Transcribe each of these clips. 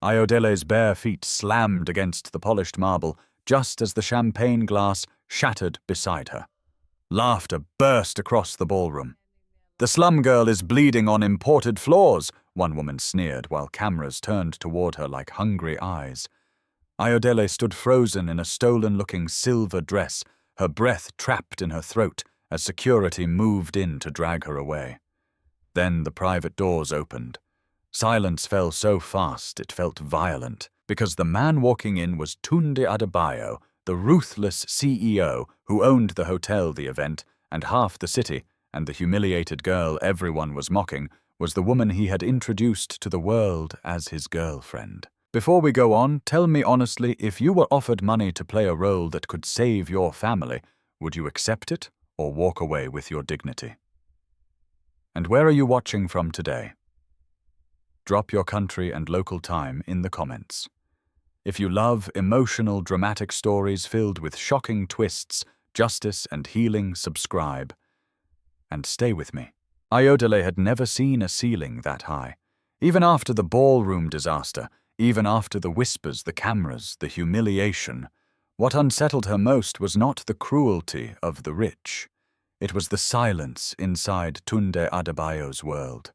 Ayodele's bare feet slammed against the polished marble just as the champagne glass shattered beside her. Laughter burst across the ballroom. "The slum girl is bleeding on imported floors," one woman sneered while cameras turned toward her like hungry eyes. Ayodele stood frozen in a stolen-looking silver dress, her breath trapped in her throat as security moved in to drag her away. Then the private doors opened. Silence fell so fast it felt violent, because the man walking in was Tunde Adebayo, the ruthless CEO who owned the hotel, the event, and half the city, and the humiliated girl everyone was mocking was the woman he had introduced to the world as his girlfriend. "Before we go on, tell me honestly, if you were offered money to play a role that could save your family, would you accept it or walk away with your dignity? And where are you watching from today? Drop your country and local time in the comments. If you love emotional, dramatic stories filled with shocking twists, justice, and healing, subscribe. And stay with me. Ayodele had never seen a ceiling that high. Even after the ballroom disaster, even after the whispers, the cameras, the humiliation, what unsettled her most was not the cruelty of the rich. It was the silence inside Tunde Adebayo's world.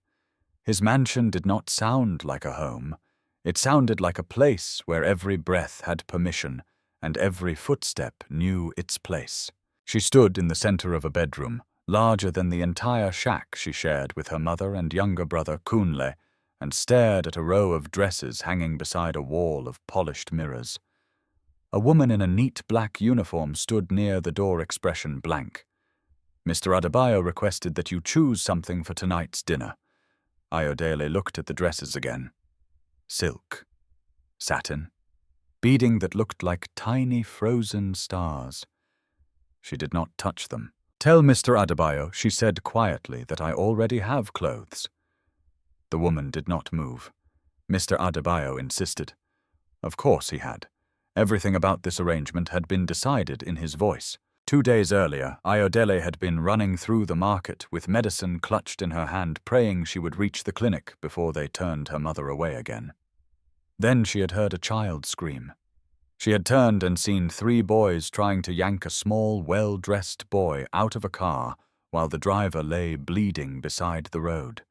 His mansion did not sound like a home. It sounded like a place where every breath had permission and every footstep knew its place. She stood in the center of a bedroom, larger than the entire shack she shared with her mother and younger brother Kunle, and stared at a row of dresses hanging beside a wall of polished mirrors. A woman in a neat black uniform stood near the door, expression blank. "Mr. Adebayo requested that you choose something for tonight's dinner." Ayodele looked at the dresses again. Silk, satin, beading that looked like tiny frozen stars. She did not touch them. "Tell Mr. Adebayo," she said quietly, "that I already have clothes." The woman did not move. Mr. Adebayo insisted. Of course he had. Everything about this arrangement had been decided in his voice. 2 days earlier, Ayodele had been running through the market with medicine clutched in her hand, praying she would reach the clinic before they turned her mother away again. Then she had heard a child scream. She had turned and seen 3 boys trying to yank a small, well-dressed boy out of a car while the driver lay bleeding beside the road.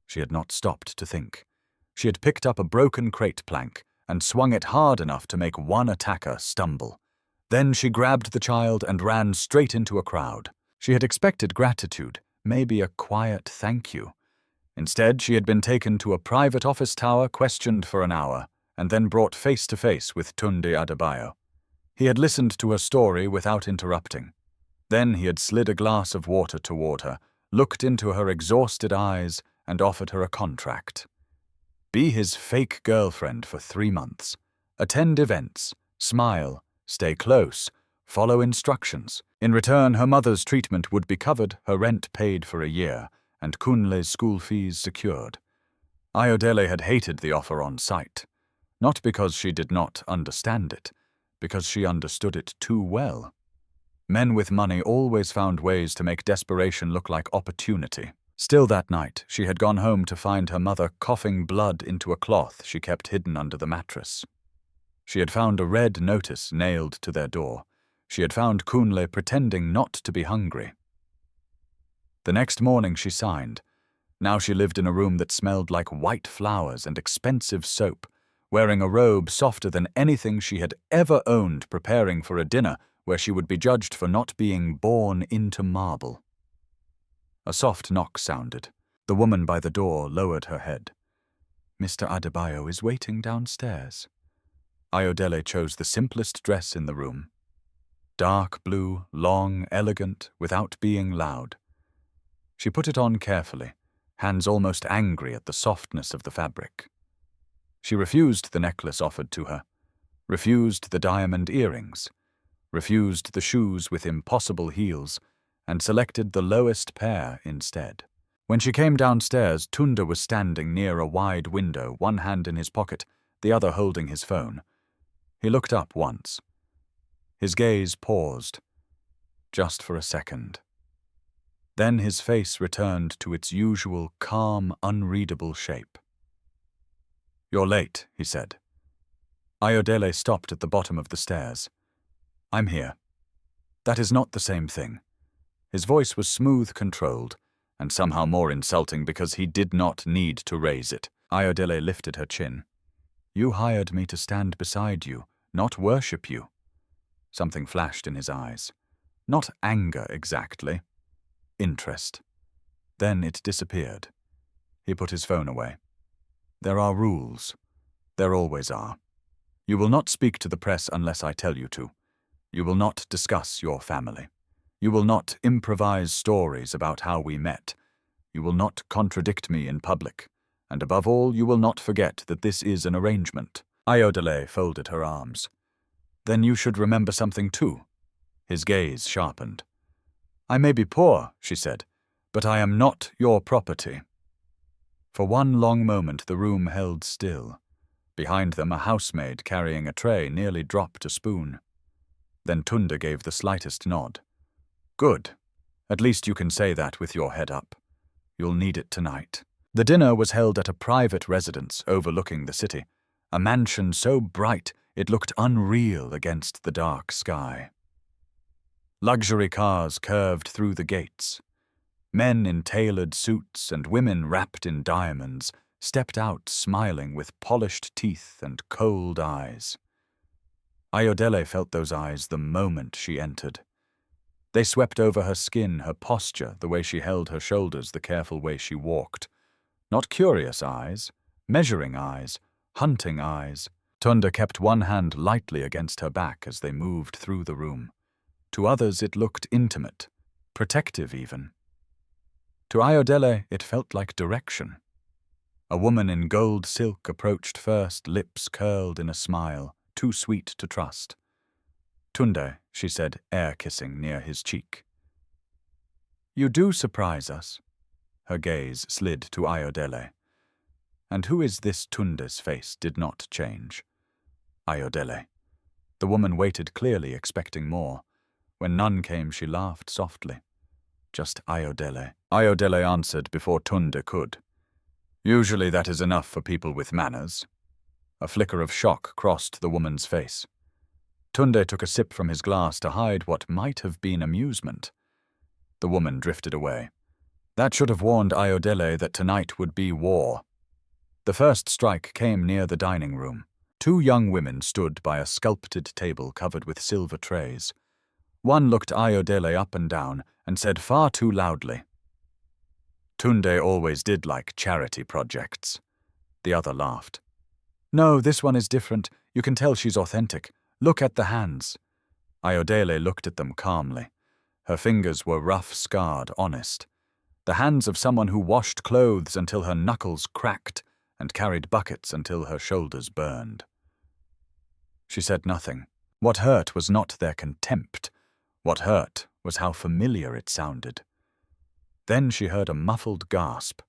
She had not stopped to think. She had picked up a broken crate plank and swung it hard enough to make one attacker stumble. Then she grabbed the child and ran straight into a crowd. She had expected gratitude, maybe a quiet thank you. Instead, she had been taken to a private office tower, questioned for an hour, and then brought face to face with Tunde Adebayo. He had listened to her story without interrupting. Then he had slid a glass of water toward her, looked into her exhausted eyes, and offered her a contract. Be his fake girlfriend for 3 months. Attend events, smile, stay close, follow instructions. In return, her mother's treatment would be covered, her rent paid for a year, and Kunle's school fees secured. Ayodele had hated the offer on sight. Not because she did not understand it, because she understood it too well. Men with money always found ways to make desperation look like opportunity. Still that night, she had gone home to find her mother coughing blood into a cloth she kept hidden under the mattress. She had found a red notice nailed to their door. She had found Kunle pretending not to be hungry. The next morning she signed. Now she lived in a room that smelled like white flowers and expensive soap, wearing a robe softer than anything she had ever owned, preparing for a dinner where she would be judged for not being born into marble. A soft knock sounded. The woman by the door lowered her head. "Mr. Adebayo is waiting downstairs." Ayodele chose the simplest dress in the room. Dark blue, long, elegant, without being loud. She put it on carefully, hands almost angry at the softness of the fabric. She refused the necklace offered to her, refused the diamond earrings, refused the shoes with impossible heels, and selected the lowest pair instead. When she came downstairs, Tunde was standing near a wide window, one hand in his pocket, the other holding his phone. He looked up once. His gaze paused, just for a second. Then his face returned to its usual calm, unreadable shape. You're late, he said. Ayodele stopped at the bottom of the stairs. I'm here. That is not the same thing. His voice was smooth, controlled, and somehow more insulting because he did not need to raise it. Ayodele lifted her chin. You hired me to stand beside you, not worship you. Something flashed in his eyes. Not anger exactly. Interest. Then it disappeared. He put his phone away. There are rules. There always are. You will not speak to the press unless I tell you to. You will not discuss your family. You will not improvise stories about how we met. You will not contradict me in public. And above all, you will not forget that this is an arrangement. Ayodele folded her arms. Then you should remember something too. His gaze sharpened. I may be poor, she said, but I am not your property. For one long moment the room held still. Behind them a housemaid carrying a tray nearly dropped a spoon. Then Tunde gave the slightest nod. Good. At least you can say that with your head up. You'll need it tonight. The dinner was held at a private residence overlooking the city, a mansion so bright it looked unreal against the dark sky. Luxury cars curved through the gates. Men in tailored suits and women wrapped in diamonds stepped out smiling with polished teeth and cold eyes. Ayodele felt those eyes the moment she entered. They swept over her skin, her posture, the way she held her shoulders, the careful way she walked. Not curious eyes, measuring eyes, hunting eyes. Tunde kept one hand lightly against her back as they moved through the room. To others it looked intimate, protective even. To Ayodele it felt like direction. A woman in gold silk approached first, lips curled in a smile, too sweet to trust. Tunde, she said, air-kissing near his cheek. You do surprise us. Her gaze slid to Ayodele. And who is this? Tunde's face did not change. Ayodele. The woman waited clearly, expecting more. When none came, she laughed softly. Just Ayodele. Ayodele answered before Tunde could. Usually that is enough for people with manners. A flicker of shock crossed the woman's face. Tunde took a sip from his glass to hide what might have been amusement. The woman drifted away. That should have warned Ayodele that tonight would be war. The first strike came near the dining room. Two young women stood by a sculpted table covered with silver trays. One looked Ayodele up and down and said far too loudly, Tunde always did like charity projects. The other laughed. No, this one is different. You can tell she's authentic. Look at the hands. Ayodele looked at them calmly. Her fingers were rough, scarred, honest. The hands of someone who washed clothes until her knuckles cracked and carried buckets until her shoulders burned. She said nothing. What hurt was not their contempt. What hurt was how familiar it sounded. Then she heard a muffled gasp.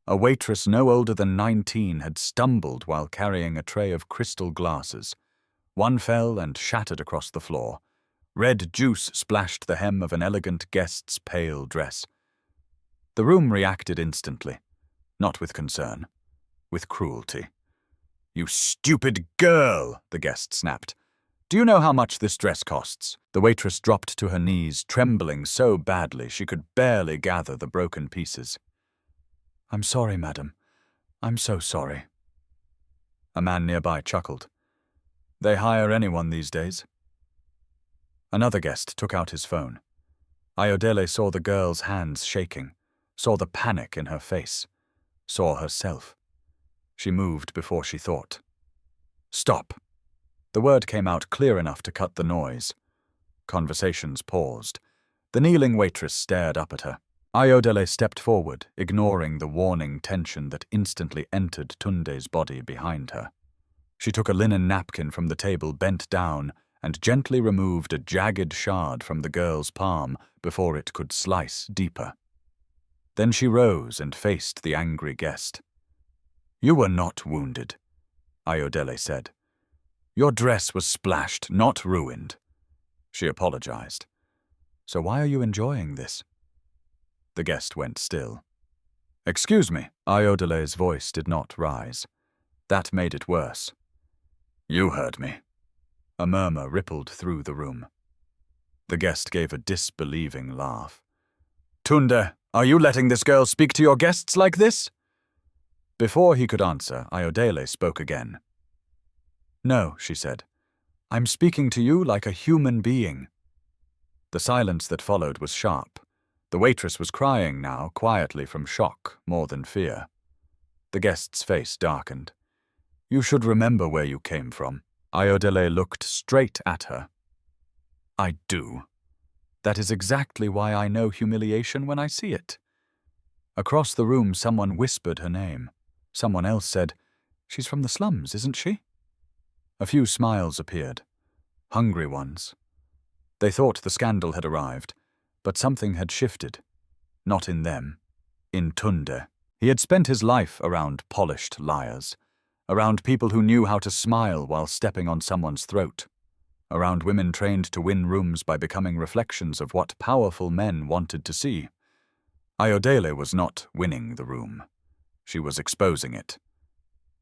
A waitress no older than 19 had stumbled while carrying a tray of crystal glasses. One fell and shattered across the floor. Red juice splashed the hem of an elegant guest's pale dress. The room reacted instantly, not with concern, with cruelty. You stupid girl, the guest snapped. Do you know how much this dress costs? The waitress dropped to her knees, trembling so badly she could barely gather the broken pieces. I'm sorry, madam. I'm so sorry. A man nearby chuckled. They hire anyone these days. Another guest took out his phone. Ayodele saw the girl's hands shaking, saw the panic in her face, saw herself. She moved before she thought. Stop. The word came out clear enough to cut the noise. Conversations paused. The kneeling waitress stared up at her. Ayodele stepped forward, ignoring the warning tension that instantly entered Tunde's body behind her. She took a linen napkin from the table, bent down, and gently removed a jagged shard from the girl's palm before it could slice deeper. Then she rose and faced the angry guest. You were not wounded, Ayodele said. Your dress was splashed, not ruined. She apologized. So why are you enjoying this? The guest went still. Excuse me. Ayodele's voice did not rise. That made it worse. "You heard me." A murmur rippled through the room. The guest gave a disbelieving laugh. "Tunde, are you letting this girl speak to your guests like this?" Before he could answer, Ayodele spoke again. "No," she said. "I'm speaking to you like a human being." The silence that followed was sharp. The waitress was crying now, quietly from shock more than fear. The guest's face darkened. "You should remember where you came from." Ayodele looked straight at her. "I do. That is exactly why I know humiliation when I see it." Across the room, someone whispered her name. Someone else said, "She's from the slums, isn't she?" A few smiles appeared. Hungry ones. They thought the scandal had arrived, but something had shifted. Not in them. In Tunde. He had spent his life around polished liars. Around people who knew how to smile while stepping on someone's throat. Around women trained to win rooms by becoming reflections of what powerful men wanted to see. Ayodele was not winning the room. She was exposing it.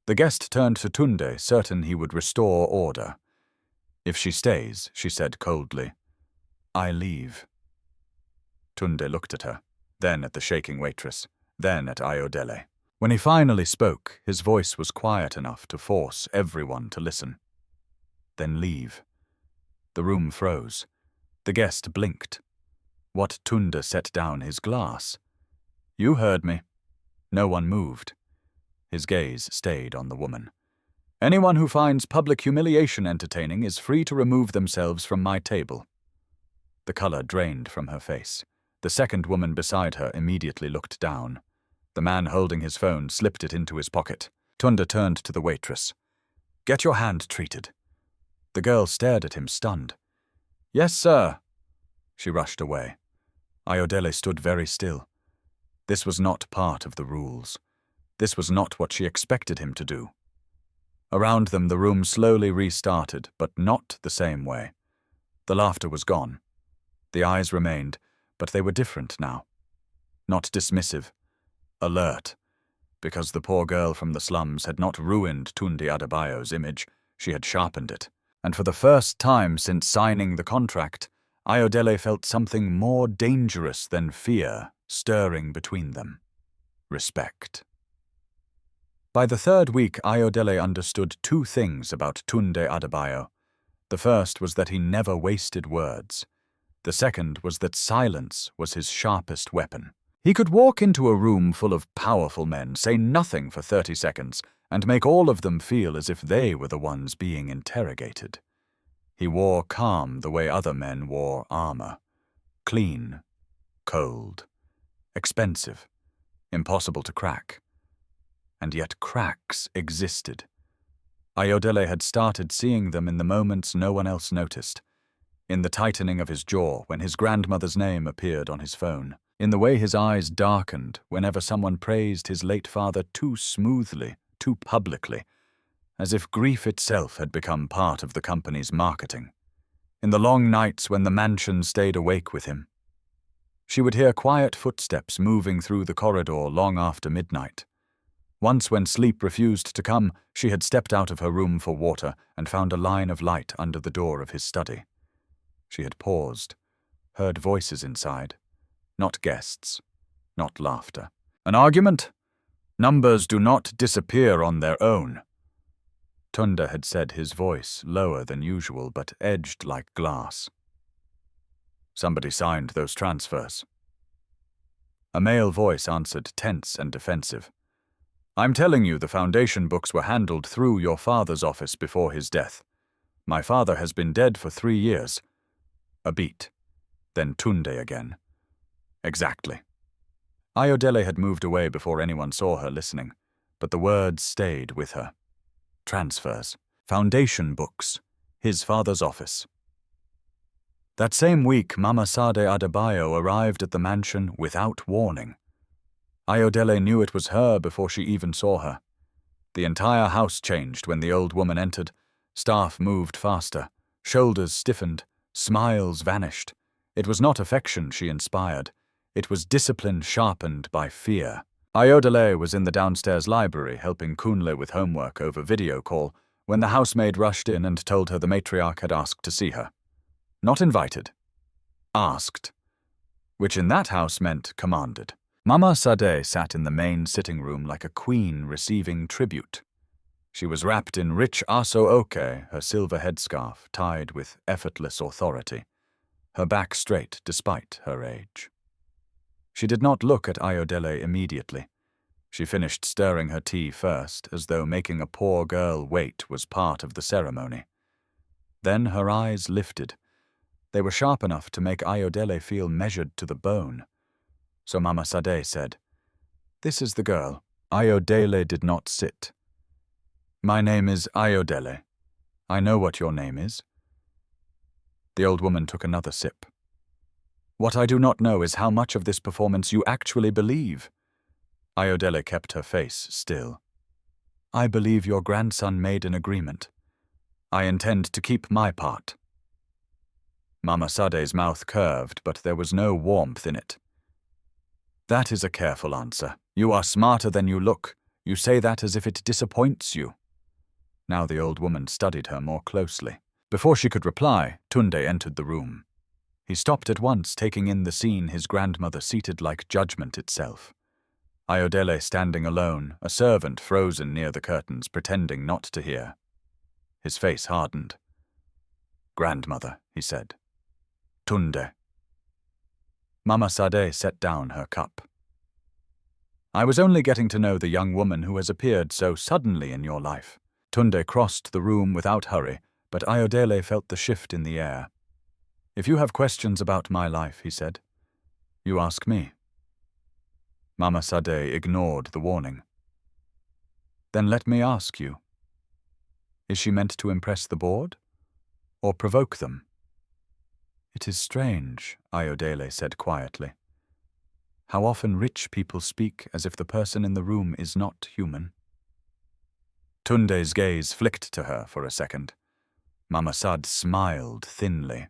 The guest turned to Tunde, certain he would restore order. "If she stays," she said coldly, "I leave." Tunde looked at her, then at the shaking waitress, then at Ayodele. When he finally spoke, his voice was quiet enough to force everyone to listen. "Then leave." The room froze. The guest blinked. What Tunde set down his glass. "You heard me." No one moved. His gaze stayed on the woman. "Anyone who finds public humiliation entertaining is free to remove themselves from my table." The color drained from her face. The second woman beside her immediately looked down. The man holding his phone slipped it into his pocket. Tunde turned to the waitress. "Get your hand treated." The girl stared at him, stunned. "Yes, sir." She rushed away. Ayodele stood very still. This was not part of the rules. This was not what she expected him to do. Around them the room slowly restarted, but not the same way. The laughter was gone. The eyes remained, but they were different now. Not dismissive. Alert. Because the poor girl from the slums had not ruined Tunde Adebayo's image, she had sharpened it. And for the first time since signing the contract, Ayodele felt something more dangerous than fear stirring between them. Respect. By the third week, Ayodele understood two things about Tunde Adebayo. The first was that he never wasted words. The second was that silence was his sharpest weapon. He could walk into a room full of powerful men, say nothing for 30 seconds, and make all of them feel as if they were the ones being interrogated. He wore calm the way other men wore armor. Clean, cold, expensive, impossible to crack. And yet cracks existed. Ayodele had started seeing them in the moments no one else noticed. In the tightening of his jaw when his grandmother's name appeared on his phone. In the way his eyes darkened whenever someone praised his late father too smoothly, too publicly, as if grief itself had become part of the company's marketing. In the long nights when the mansion stayed awake with him. She would hear quiet footsteps moving through the corridor long after midnight. Once when sleep refused to come, she had stepped out of her room for water and found a line of light under the door of his study. She had paused, heard voices inside. Not guests, not laughter. An argument? Numbers do not disappear on their own. Tunde had said, his voice lower than usual but edged like glass. Somebody signed those transfers. A male voice answered, tense and defensive. I'm telling you, the foundation books were handled through your father's office before his death. My father has been dead for 3 years. A beat. Then Tunde again. Exactly. Ayodele had moved away before anyone saw her listening, but the words stayed with her. Transfers. Foundation books. His father's office. That same week, Mama Sade Adebayo arrived at the mansion without warning. Ayodele knew it was her before she even saw her. The entire house changed when the old woman entered. Staff moved faster. Shoulders stiffened. Smiles vanished. It was not affection she inspired. It was discipline sharpened by fear. Ayodele was in the downstairs library helping Kunle with homework over video call when the housemaid rushed in and told her the matriarch had asked to see her. Not invited. Asked. Which in that house meant commanded. Mama Sade sat in the main sitting room like a queen receiving tribute. She was wrapped in rich aso oke, her silver headscarf tied with effortless authority, her back straight despite her age. She did not look at Ayodele immediately. She finished stirring her tea first, as though making a poor girl wait was part of the ceremony. Then her eyes lifted. They were sharp enough to make Ayodele feel measured to the bone. So Mama Sade said, "This is the girl." Ayodele did not sit. "My name is Ayodele. I know what your name is." The old woman took another sip. "What I do not know is how much of this performance you actually believe." Ayodele kept her face still. "I believe your grandson made an agreement. I intend to keep my part." Mama Sade's mouth curved, but there was no warmth in it. "That is a careful answer. You are smarter than you look. You say that as if it disappoints you." Now the old woman studied her more closely. Before she could reply, Tunde entered the room. He stopped at once, taking in the scene, his grandmother seated like judgment itself. Ayodele standing alone, a servant frozen near the curtains, pretending not to hear. His face hardened. "Grandmother," he said. "Tunde." Mama Sade set down her cup. "I was only getting to know the young woman who has appeared so suddenly in your life." Tunde crossed the room without hurry, but Ayodele felt the shift in the air. "If you have questions about my life," he said, "you ask me." Mama Sade ignored the warning. "Then let me ask you. Is she meant to impress the board? Or provoke them?" "It is strange," Ayodele said quietly, "how often rich people speak as if the person in the room is not human." Tunde's gaze flicked to her for a second. Mama Sad smiled thinly.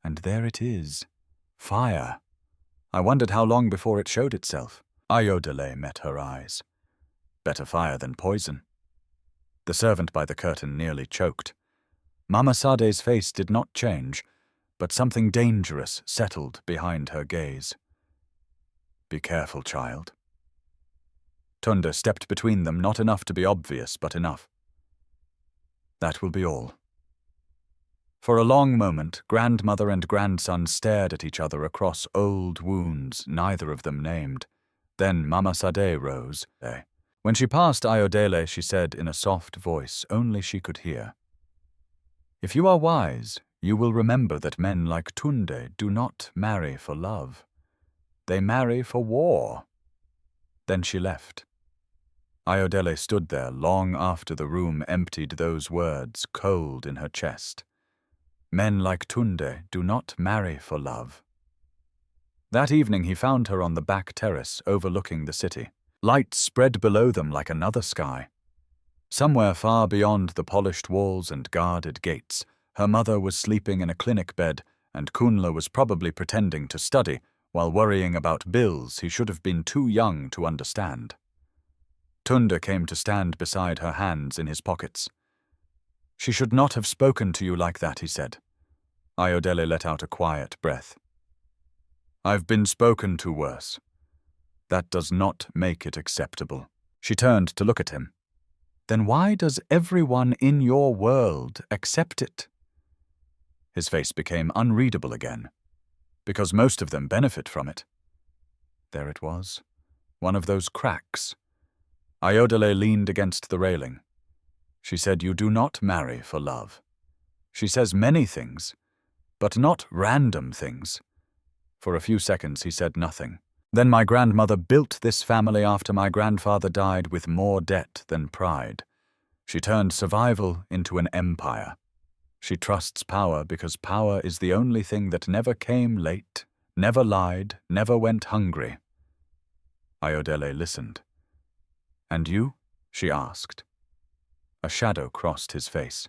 "And there it is. Fire. I wondered how long before it showed itself." Ayodele met her eyes. "Better fire than poison." The servant by the curtain nearly choked. Mama Sade's face did not change, but something dangerous settled behind her gaze. "Be careful, child." Tunde stepped between them, not enough to be obvious, but enough. "That will be all." For a long moment, grandmother and grandson stared at each other across old wounds, neither of them named. Then Mama Sade rose. When she passed Ayodele, she said in a soft voice only she could hear, "If you are wise, you will remember that men like Tunde do not marry for love. They marry for war." Then she left. Ayodele stood there long after the room emptied, those words cold in her chest. Men like Tunde do not marry for love. That evening he found her on the back terrace overlooking the city. Light spread below them like another sky. Somewhere far beyond the polished walls and guarded gates, her mother was sleeping in a clinic bed, and Kunle was probably pretending to study while worrying about bills he should have been too young to understand. Tunde came to stand beside her, hands in his pockets. "She should not have spoken to you like that," he said. Ayodele let out a quiet breath. "I've been spoken to worse. That does not make it acceptable." She turned to look at him. "Then why does everyone in your world accept it?" His face became unreadable again. "Because most of them benefit from it." There it was, one of those cracks. Ayodele leaned against the railing. She said, "You do not marry for love." She says many things, but not random things. For a few seconds he said nothing. "Then my grandmother built this family after my grandfather died with more debt than pride. She turned survival into an empire. She trusts power because power is the only thing that never came late, never lied, never went hungry." Ayodele listened. "And you?" she asked. A shadow crossed his face.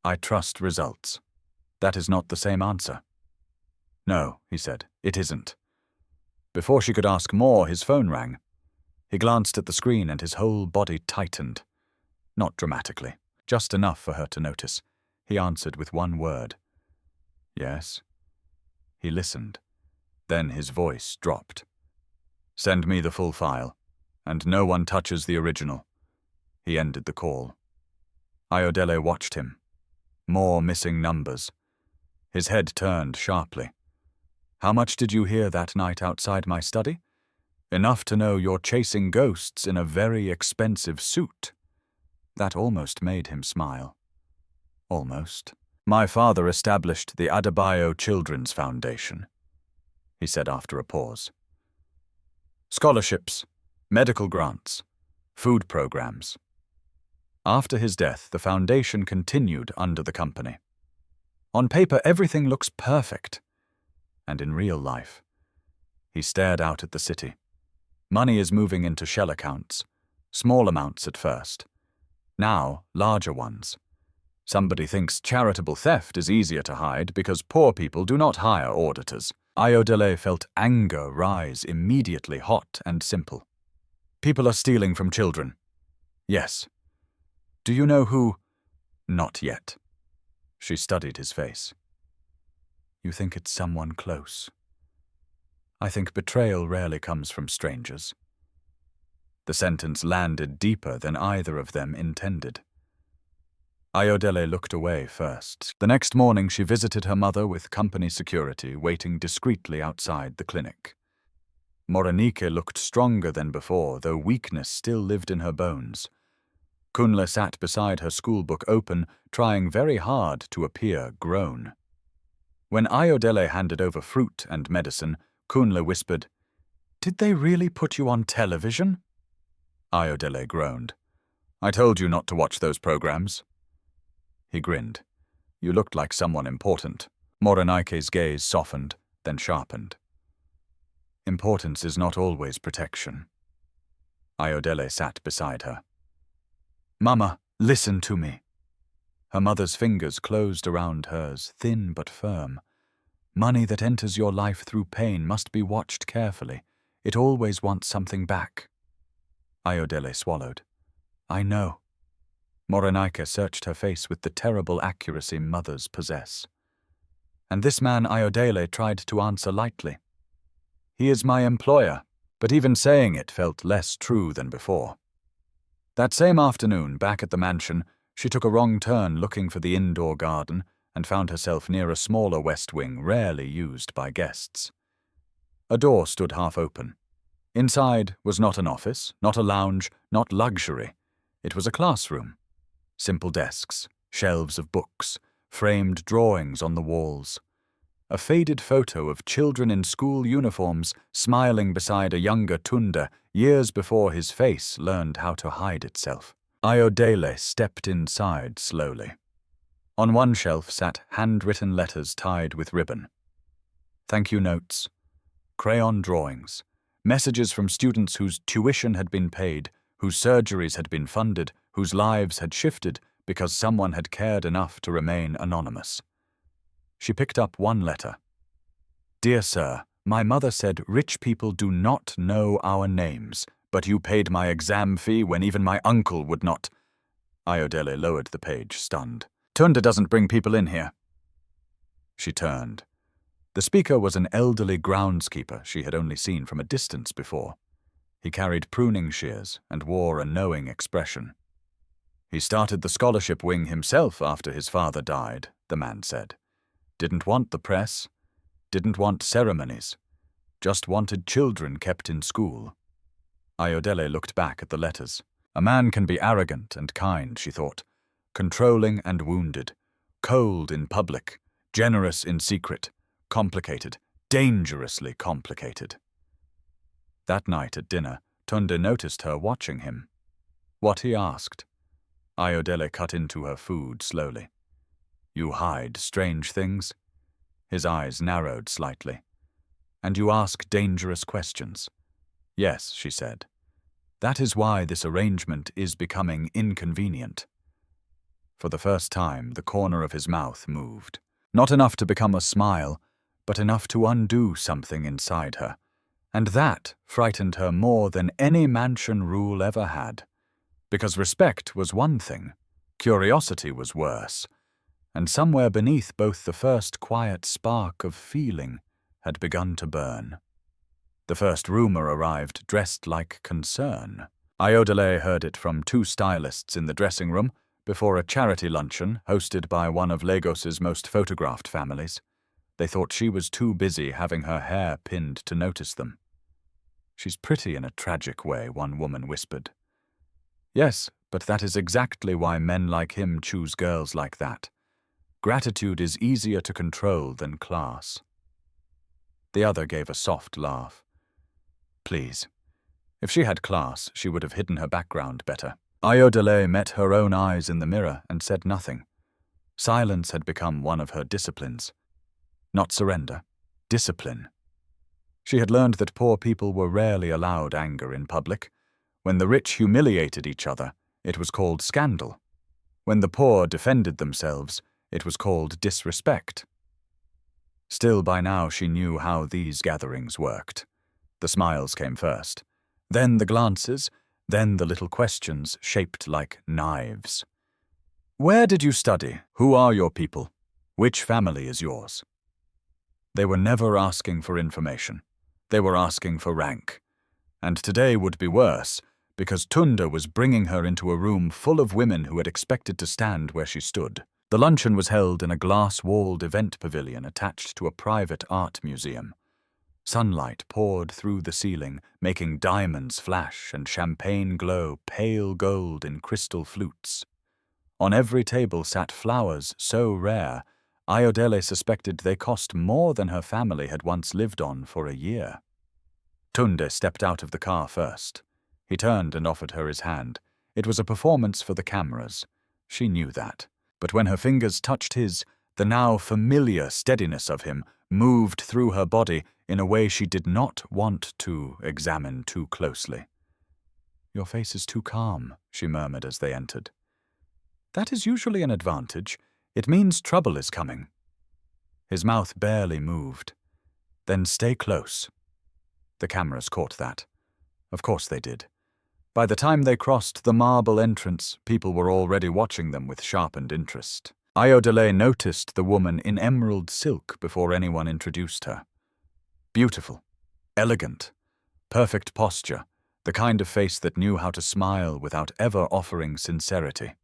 "I trust results." "That is not the same answer." "No," he said, "it isn't." Before she could ask more, his phone rang. He glanced at the screen and his whole body tightened. Not dramatically, just enough for her to notice. He answered with one word. Yes. He listened. Then his voice dropped. Send me the full file, and no one touches the original. He ended the call. Ayodele watched him. More missing numbers. His head turned sharply. How much did you hear that night outside my study? Enough to know you're chasing ghosts in a very expensive suit. That almost made him smile. Almost. My father established the Adebayo Children's Foundation, he said after a pause. Scholarships, medical grants, food programs. After his death, the foundation continued under the company. On paper, everything looks perfect. And in real life, he stared out at the city. Money is moving into shell accounts, small amounts at first. Now, larger ones. Somebody thinks charitable theft is easier to hide because poor people do not hire auditors. Ayodele felt anger rise immediately, hot and simple. People are stealing from children. Yes. Do you know who? Not yet. She studied his face. You think it's someone close. I think betrayal rarely comes from strangers. The sentence landed deeper than either of them intended. Ayodele looked away first. The next morning she visited her mother with company security waiting discreetly outside the clinic. Morenike looked stronger than before, though weakness still lived in her bones. Kunle sat beside her schoolbook open, trying very hard to appear grown. When Ayodele handed over fruit and medicine, Kunle whispered, "Did they really put you on television?" Ayodele groaned. "I told you not to watch those programs." He grinned. "You looked like someone important." Morenike's gaze softened, then sharpened. "Importance is not always protection." Ayodele sat beside her. "Mama, listen to me." Her mother's fingers closed around hers, thin but firm. Money that enters your life through pain must be watched carefully. It always wants something back. Ayodele swallowed. "I know." Morenike searched her face with the terrible accuracy mothers possess. And this man Ayodele tried to answer lightly. "He is my employer," but even saying it felt less true than before. That same afternoon, back at the mansion, she took a wrong turn looking for the indoor garden and found herself near a smaller west wing rarely used by guests. A door stood half open. Inside was not an office, not a lounge, not luxury. It was a classroom. Simple desks, shelves of books, framed drawings on the walls. A faded photo of children in school uniforms smiling beside a younger Tunda years before his face learned how to hide itself. Ayodele stepped inside slowly. On one shelf sat handwritten letters tied with ribbon. Thank you notes, crayon drawings, messages from students whose tuition had been paid, whose surgeries had been funded, whose lives had shifted because someone had cared enough to remain anonymous. She picked up one letter. Dear Sir, my mother said rich people do not know our names, but you paid my exam fee when even my uncle would not. Ayodele lowered the page, stunned. Tunda doesn't bring people in here. She turned. The speaker was an elderly groundskeeper she had only seen from a distance before. He carried pruning shears and wore a knowing expression. He started the scholarship wing himself after his father died, the man said. Didn't want the press, didn't want ceremonies, just wanted children kept in school. Ayodele looked back at the letters. A man can be arrogant and kind, she thought, controlling and wounded, cold in public, generous in secret, complicated, dangerously complicated. That night at dinner, Tunde noticed her watching him. What he asked. Ayodele cut into her food slowly. You hide strange things? His eyes narrowed slightly. And you ask dangerous questions? Yes, she said. That is why this arrangement is becoming inconvenient. For the first time, the corner of his mouth moved. Not enough to become a smile, but enough to undo something inside her. And that frightened her more than any mansion rule ever had. Because respect was one thing, curiosity was worse, and somewhere beneath both the first quiet spark of feeling had begun to burn. The first rumor arrived dressed like concern. Ayodele heard it from two stylists in the dressing room before a charity luncheon hosted by one of Lagos's most photographed families. They thought she was too busy having her hair pinned to notice them. "She's pretty in a tragic way," one woman whispered. "Yes, but that is exactly why men like him choose girls like that. Gratitude is easier to control than class." The other gave a soft laugh. Please. If she had class, she would have hidden her background better. Ayodele met her own eyes in the mirror and said nothing. Silence had become one of her disciplines. Not surrender, discipline. She had learned that poor people were rarely allowed anger in public. When the rich humiliated each other, it was called scandal. When the poor defended themselves, it was called disrespect. Still, by now she knew how these gatherings worked. The smiles came first, then the glances, then the little questions shaped like knives. "Where did you study? Who are your people? Which family is yours?" They were never asking for information. They were asking for rank. And today would be worse, because Tunda was bringing her into a room full of women who had expected to stand where she stood. The luncheon was held in a glass-walled event pavilion attached to a private art museum. Sunlight poured through the ceiling, making diamonds flash and champagne glow pale gold in crystal flutes. On every table sat flowers so rare, Ayodele suspected they cost more than her family had once lived on for a year. Tunde stepped out of the car first. He turned and offered her his hand. It was a performance for the cameras. She knew that. But when her fingers touched his, the now familiar steadiness of him moved through her body in a way she did not want to examine too closely. "Your face is too calm," she murmured as they entered. "That is usually an advantage. It means trouble is coming." His mouth barely moved. "Then stay close." The cameras caught that. Of course they did. By the time they crossed the marble entrance, people were already watching them with sharpened interest. Ayodele noticed the woman in emerald silk before anyone introduced her. Beautiful, elegant, perfect posture, the kind of face that knew how to smile without ever offering sincerity.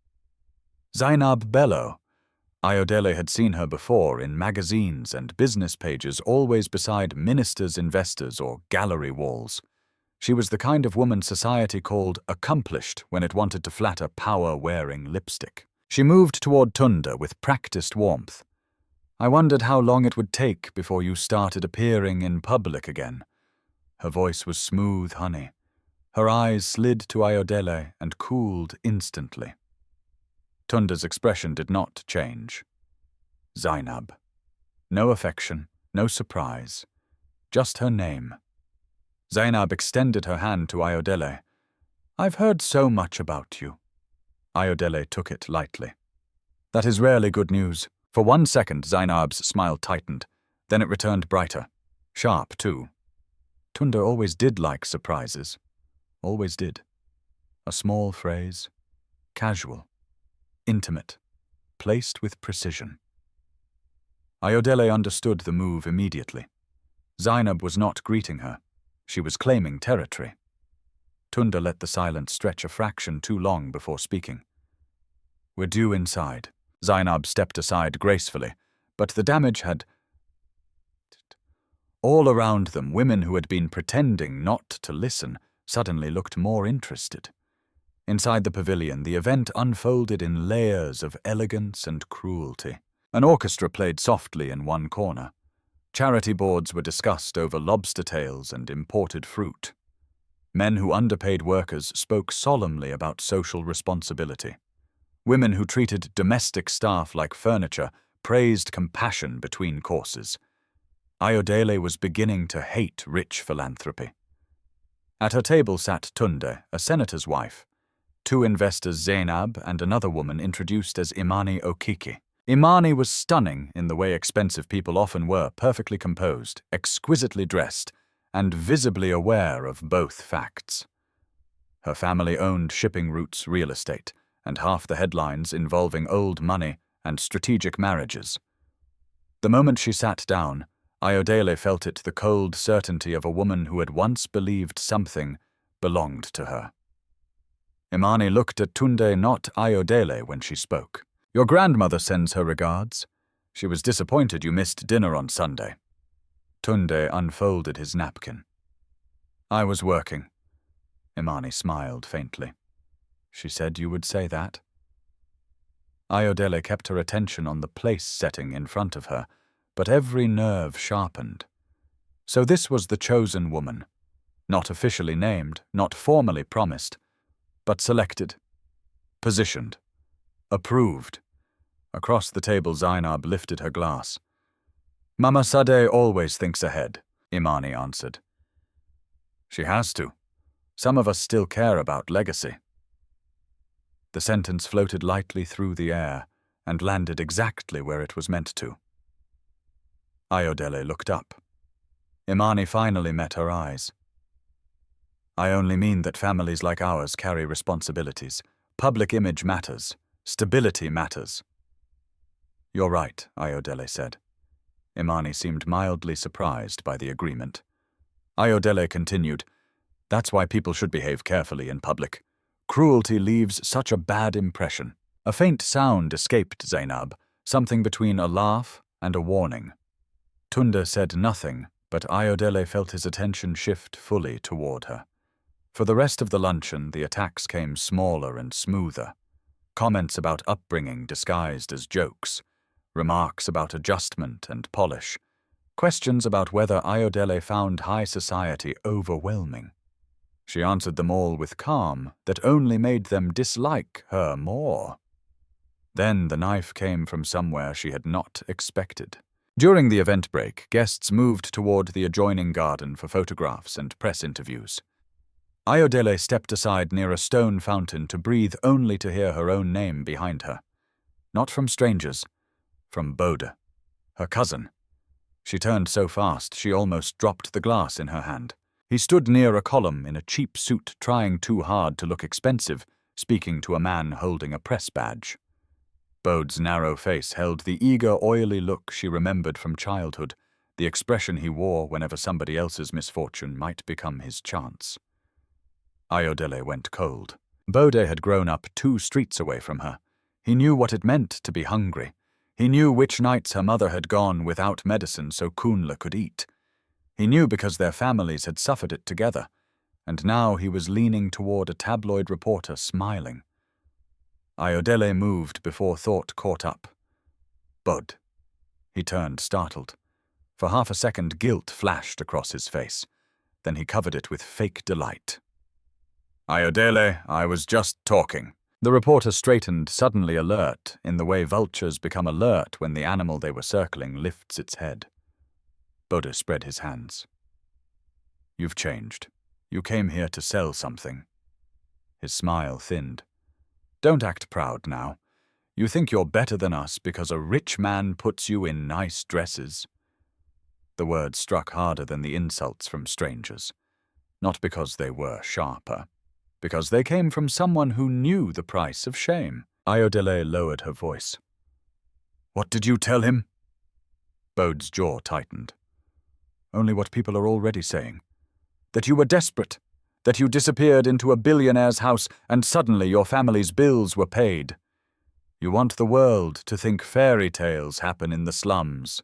Zainab Bello. Ayodele had seen her before in magazines and business pages, always beside ministers, investors, or gallery walls. She was the kind of woman society called accomplished when it wanted to flatter power-wearing lipstick. She moved toward Tunda with practiced warmth. "I wondered how long it would take before you started appearing in public again." Her voice was smooth honey. Her eyes slid to Ayodele and cooled instantly. Tunda's expression did not change. Zainab. No affection, no surprise. Just her name. Zainab extended her hand to Ayodele. "I've heard so much about you." Ayodele took it lightly. "That is rarely good news." For 1 second, Zainab's smile tightened. Then it returned brighter. Sharp, too. Tunda always did like surprises. Always did. A small phrase. Casual. Intimate. Placed with precision. Ayodele understood the move immediately. Zainab was not greeting her. She was claiming territory. Tunda let the silence stretch a fraction too long before speaking. "We're due inside." Zainab stepped aside gracefully, but the damage had... All around them, women who had been pretending not to listen suddenly looked more interested. Inside the pavilion, the event unfolded in layers of elegance and cruelty. An orchestra played softly in one corner. Charity boards were discussed over lobster tails and imported fruit. Men who underpaid workers spoke solemnly about social responsibility. Women who treated domestic staff like furniture praised compassion between courses. Ayodele was beginning to hate rich philanthropy. At her table sat Tunde, a senator's wife. 2 investors, Zainab and another woman introduced as Imani Okiki. Imani was stunning in the way expensive people often were, perfectly composed, exquisitely dressed, and visibly aware of both facts. Her family owned shipping routes real estate, and half the headlines involving old money and strategic marriages. The moment she sat down, Ayodele felt it the cold certainty of a woman who had once believed something belonged to her. Imani looked at Tunde, not Ayodele, when she spoke. "Your grandmother sends her regards. She was disappointed you missed dinner on Sunday." Tunde unfolded his napkin. "I was working." Imani smiled faintly. "She said you would say that." Ayodele kept her attention on the place setting in front of her, but every nerve sharpened. So this was the chosen woman, not officially named, not formally promised, but selected, positioned, approved. Across the table, Zainab lifted her glass. "Mama Sadeh always thinks ahead," Imani answered. "She has to. Some of us still care about legacy." The sentence floated lightly through the air and landed exactly where it was meant to. Ayodele looked up. Imani finally met her eyes. "I only mean that families like ours carry responsibilities. Public image matters. Stability matters." "You're right," Ayodele said. Imani seemed mildly surprised by the agreement. Ayodele continued, "That's why people should behave carefully in public. Cruelty leaves such a bad impression." A faint sound escaped Zainab, something between a laugh and a warning. Tunde said nothing, but Ayodele felt his attention shift fully toward her. For the rest of the luncheon, the attacks came smaller and smoother. Comments about upbringing disguised as jokes, remarks about adjustment and polish, questions about whether Ayodele found high society overwhelming. She answered them all with calm that only made them dislike her more. Then the knife came from somewhere she had not expected. During the event break, guests moved toward the adjoining garden for photographs and press interviews. Ayodele stepped aside near a stone fountain to breathe, only to hear her own name behind her. Not from strangers, from Bode, her cousin. She turned so fast she almost dropped the glass in her hand. He stood near a column in a cheap suit, trying too hard to look expensive, speaking to a man holding a press badge. Bode's narrow face held the eager, oily look she remembered from childhood, the expression he wore whenever somebody else's misfortune might become his chance. Ayodele went cold. Bode had grown up 2 streets away from her. He knew what it meant to be hungry. He knew which nights her mother had gone without medicine so Kunle could eat. He knew because their families had suffered it together, and now he was leaning toward a tabloid reporter, smiling. Ayodele moved before thought caught up. "Bud." He turned, startled. For half a second, guilt flashed across his face. Then he covered it with fake delight. "Ayodele, I was just talking." The reporter straightened, suddenly alert, in the way vultures become alert when the animal they were circling lifts its head. Bode spread his hands. "You've changed. You came here to sell something." His smile thinned. "Don't act proud now. You think you're better than us because a rich man puts you in nice dresses." The words struck harder than the insults from strangers. Not because they were sharper. Because they came from someone who knew the price of shame. Ayodele lowered her voice. "What did you tell him?" Bode's jaw tightened. "Only what people are already saying. That you were desperate. That you disappeared into a billionaire's house and suddenly your family's bills were paid. You want the world to think fairy tales happen in the slums."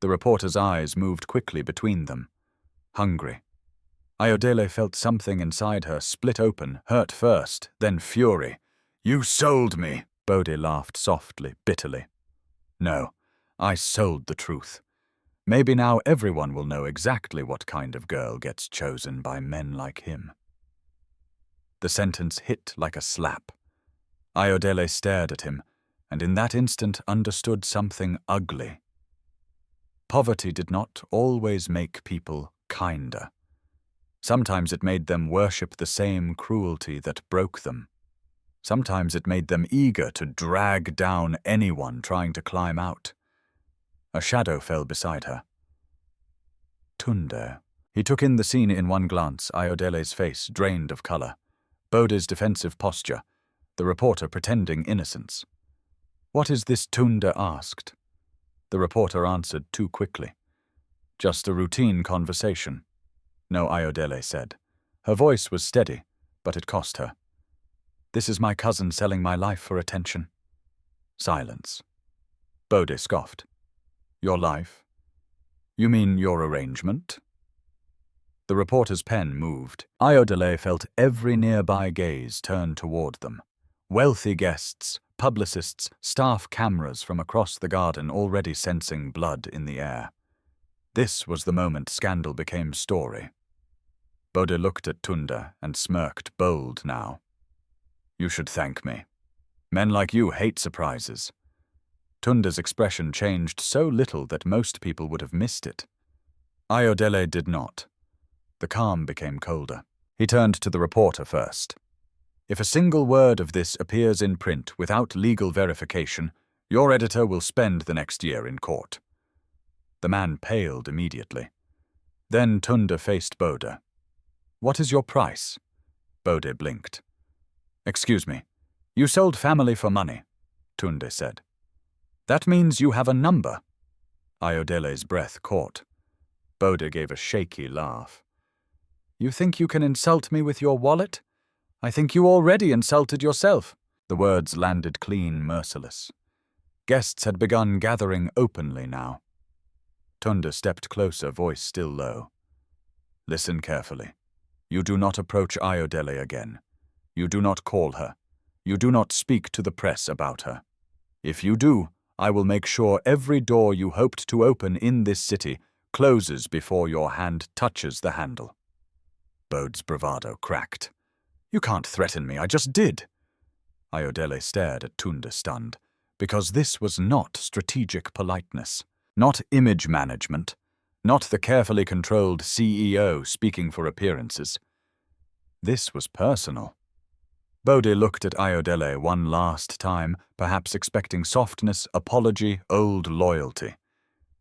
The reporter's eyes moved quickly between them. Hungry. Ayodele felt something inside her split open, hurt first, then fury. "You sold me." Bode laughed softly, bitterly. "No, I sold the truth. Maybe now everyone will know exactly what kind of girl gets chosen by men like him." The sentence hit like a slap. Ayodele stared at him, and in that instant understood something ugly. Poverty did not always make people kinder. Sometimes it made them worship the same cruelty that broke them. Sometimes it made them eager to drag down anyone trying to climb out. A shadow fell beside her. "Tunde." He took in the scene in one glance, Ayodele's face drained of color, Bode's defensive posture, the reporter pretending innocence. "What is this?" Tunda asked. The reporter answered too quickly. "Just a routine conversation." "No," Ayodele said. Her voice was steady, but it cost her. "This is my cousin selling my life for attention." Silence. Bode scoffed. "Your life? You mean your arrangement?" The reporter's pen moved. Ayodele felt every nearby gaze turn toward them. Wealthy guests, publicists, staff cameras from across the garden already sensing blood in the air. This was the moment scandal became story. Bode looked at Tunda and smirked, bold now. "You should thank me. Men like you hate surprises." Tunda's expression changed so little that most people would have missed it. Ayodele did not. The calm became colder. He turned to the reporter first. "If a single word of this appears in print without legal verification, your editor will spend the next year in court." The man paled immediately. Then Tunda faced Bode. "What is your price?" Bode blinked. "Excuse me. You sold family for money," Tunda said. "That means you have a number." Ayodele's breath caught. Bode gave a shaky laugh. "You think you can insult me with your wallet? I think you already insulted yourself." The words landed clean, merciless. Guests had begun gathering openly now. Tunda stepped closer, voice still low. "Listen carefully. You do not approach Ayodele again. You do not call her. You do not speak to the press about her. If you do, I will make sure every door you hoped to open in this city closes before your hand touches the handle." Bode's bravado cracked. "You can't threaten me, I just did." Ayodele stared at Tunda stunned, because this was not strategic politeness, not image management, not the carefully controlled CEO speaking for appearances. This was personal. Bode looked at Ayodele one last time, perhaps expecting softness, apology, old loyalty.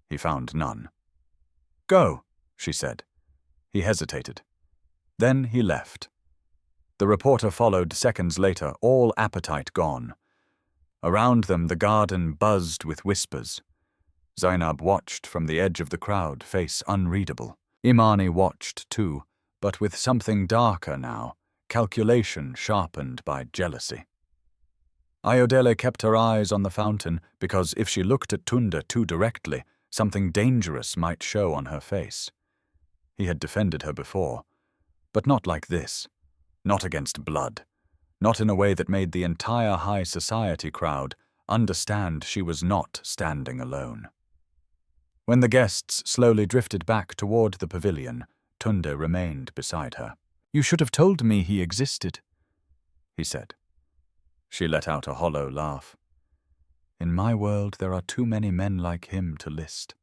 He found none. "Go," she said. He hesitated. Then he left. The reporter followed seconds later, all appetite gone. Around them the garden buzzed with whispers. Zainab watched from the edge of the crowd, face unreadable. Imani watched too, but with something darker now, calculation sharpened by jealousy. Ayodele kept her eyes on the fountain because if she looked at Tunda too directly, something dangerous might show on her face. He had defended her before, but not like this, not against blood, not in a way that made the entire high society crowd understand she was not standing alone. When the guests slowly drifted back toward the pavilion, Tunda remained beside her. "You should have told me he existed," he said. She let out a hollow laugh. "In my world there are too many men like him to list."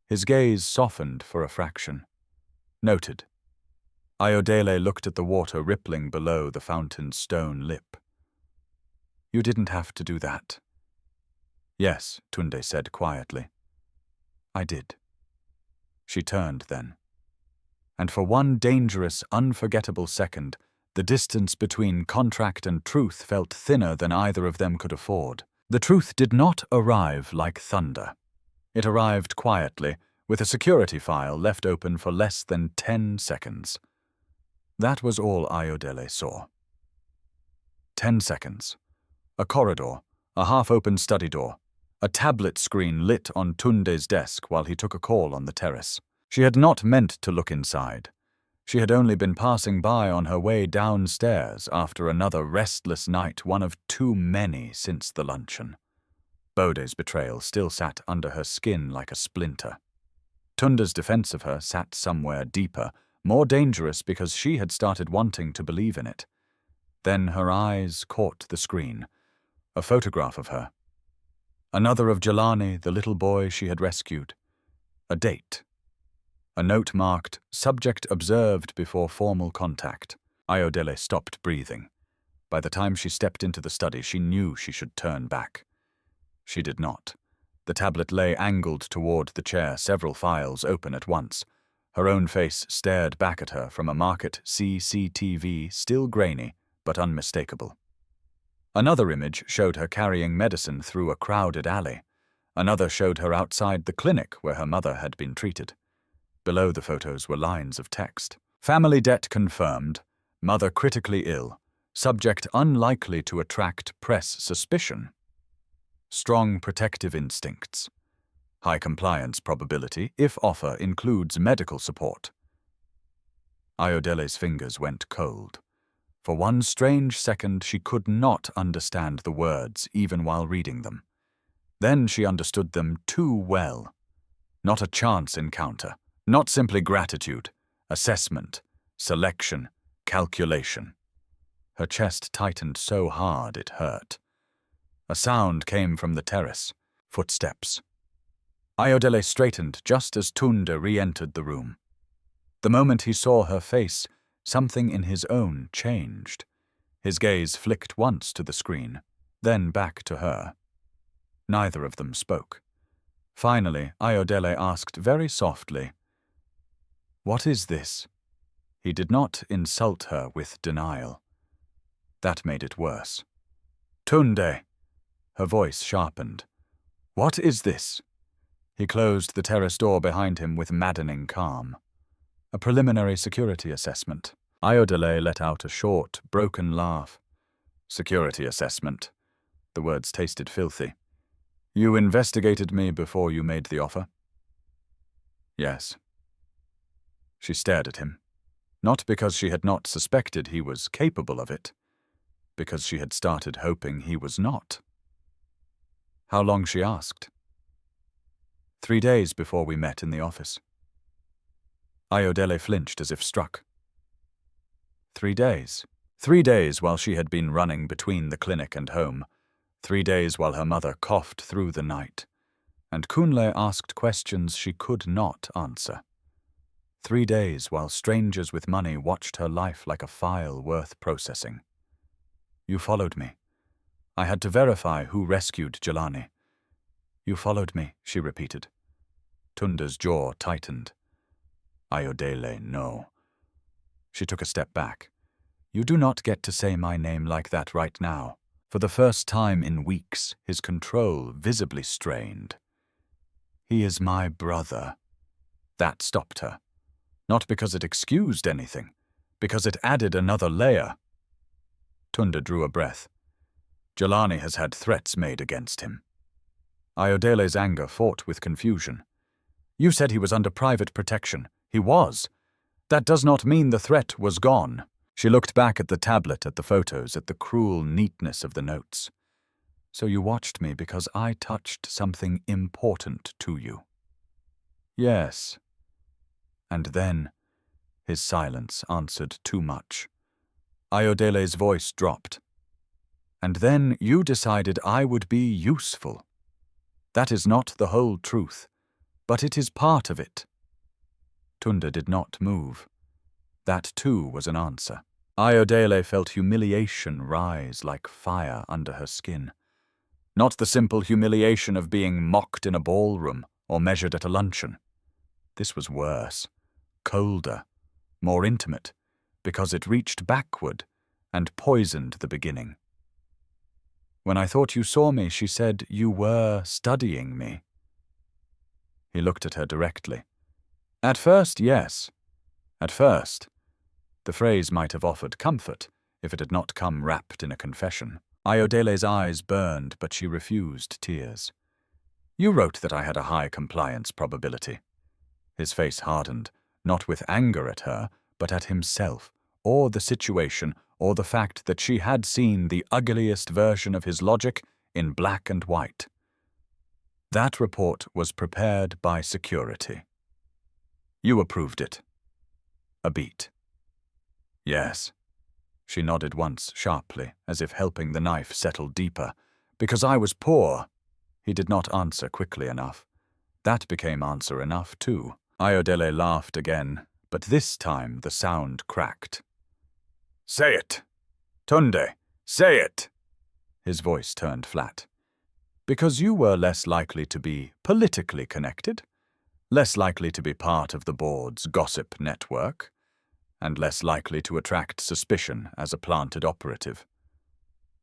His gaze softened for a fraction. Noted. Ayodele looked at the water rippling below the fountain's stone lip. "You didn't have to do that." "Yes," Tunde said quietly. "I did." She turned then. And for one dangerous, unforgettable second, the distance between contract and truth felt thinner than either of them could afford. The truth did not arrive like thunder. It arrived quietly, with a security file left open for less than 10 seconds. That was all Ayodele saw. 10 seconds. A corridor, a half-open study door, a tablet screen lit on Tunde's desk while he took a call on the terrace. She had not meant to look inside. She had only been passing by on her way downstairs after another restless night, one of too many since the luncheon. Bode's betrayal still sat under her skin like a splinter. Tunda's defense of her sat somewhere deeper, more dangerous because she had started wanting to believe in it. Then her eyes caught the screen. A photograph of her. Another of Jelani, the little boy she had rescued. A date. A note marked, "Subject observed before formal contact." Ayodele stopped breathing. By the time she stepped into the study, she knew she should turn back. She did not. The tablet lay angled toward the chair, several files open at once. Her own face stared back at her from a market CCTV, still grainy but unmistakable. Another image showed her carrying medicine through a crowded alley. Another showed her outside the clinic where her mother had been treated. Below the photos were lines of text. Family debt confirmed, mother critically ill, subject unlikely to attract press suspicion. Strong protective instincts. High compliance probability if offer includes medical support. Ayodele's fingers went cold. For one strange second she could not understand the words even while reading them. Then she understood them too well. Not a chance encounter, not simply gratitude, assessment, selection, calculation. Her chest tightened so hard it hurt. A sound came from the terrace. Footsteps. Ayodele straightened just as Tunde re-entered the room. The moment he saw her face, something in his own changed. His gaze flicked once to the screen, then back to her. Neither of them spoke. Finally, Ayodele asked very softly, "What is this?" He did not insult her with denial. That made it worse. "Tunde!" Her voice sharpened. "What is this?" He closed the terrace door behind him with maddening calm. A preliminary security assessment. Ayodele let out a short, broken laugh. Security assessment. The words tasted filthy. "You investigated me before you made the offer?" "Yes." She stared at him, not because she had not suspected he was capable of it, because she had started hoping he was not. How long, she asked. 3 days before we met in the office. Ayodele flinched as if struck. 3 days. 3 days while she had been running between the clinic and home. 3 days while her mother coughed through the night. And Kunle asked questions she could not answer. 3 days while strangers with money watched her life like a file worth processing. "You followed me. I had to verify who rescued Jelani." "You followed me," she repeated. Tunde's jaw tightened. "Ayodele, no." She took a step back. "You do not get to say my name like that right now." For the first time in weeks, his control visibly strained. "He is my brother." That stopped her. Not because it excused anything, because it added another layer. Tunde drew a breath. "Jelani has had threats made against him." Ayodele's anger fought with confusion. "You said he was under private protection. He was. That does not mean the threat was gone." She looked back at the tablet, at the photos, at the cruel neatness of the notes. "So you watched me because I touched something important to you." "Yes." And then, his silence answered too much. Ayodele's voice dropped. "And then you decided I would be useful. That is not the whole truth, but it is part of it." Tunde did not move. That too was an answer. Ayodele felt humiliation rise like fire under her skin. Not the simple humiliation of being mocked in a ballroom or measured at a luncheon. This was worse, colder, more intimate, because it reached backward and poisoned the beginning. "When I thought you saw me," she said, "you were studying me." He looked at her directly. "At first, yes. At first." The phrase might have offered comfort if it had not come wrapped in a confession. Ayodele's eyes burned, but she refused tears. "You wrote that I had a high compliance probability." His face hardened, not with anger at her, but at himself, or the situation, or the fact that she had seen the ugliest version of his logic in black and white. "That report was prepared by security. You approved it." A beat. "Yes." She nodded once sharply, as if helping the knife settle deeper. "Because I was poor." He did not answer quickly enough. That became answer enough, too. Ayodele laughed again, but this time the sound cracked. "Say it! Tunde, say it!" His voice turned flat. "Because you were less likely to be politically connected. less likely to be part of the board's gossip network, and less likely to attract suspicion as a planted operative.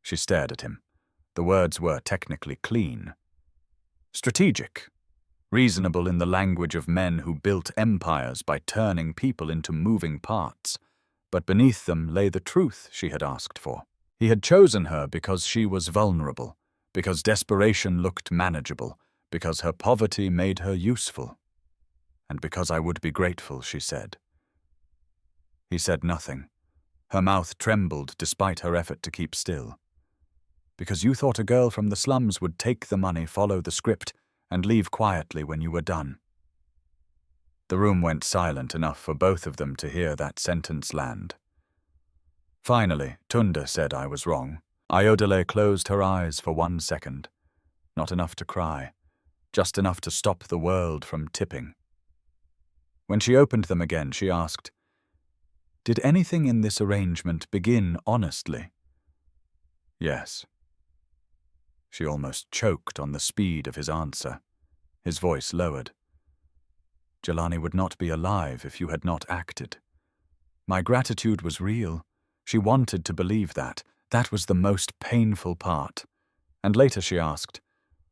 She stared at him. The words were technically clean. Strategic. Reasonable in the language of men who built empires by turning people into moving parts. But beneath them lay the truth she had asked for. He had chosen her because she was vulnerable, because desperation looked manageable, because her poverty made her useful. And because I would be grateful, she said. He said nothing. Her mouth trembled despite her effort to keep still. Because you thought a girl from the slums would take the money, follow the script, and leave quietly when you were done. The room went silent enough for both of them to hear that sentence land. Finally, Tunde said I was wrong. Ayodele closed her eyes for 1 second. Not enough to cry, just enough to stop the world from tipping. When she opened them again, she asked, "Did anything in this arrangement begin honestly?" "Yes." She almost choked on the speed of his answer. His voice lowered. "Jelani would not be alive if you had not acted. My gratitude was real. She wanted to believe that. That was the most painful part." And later she asked,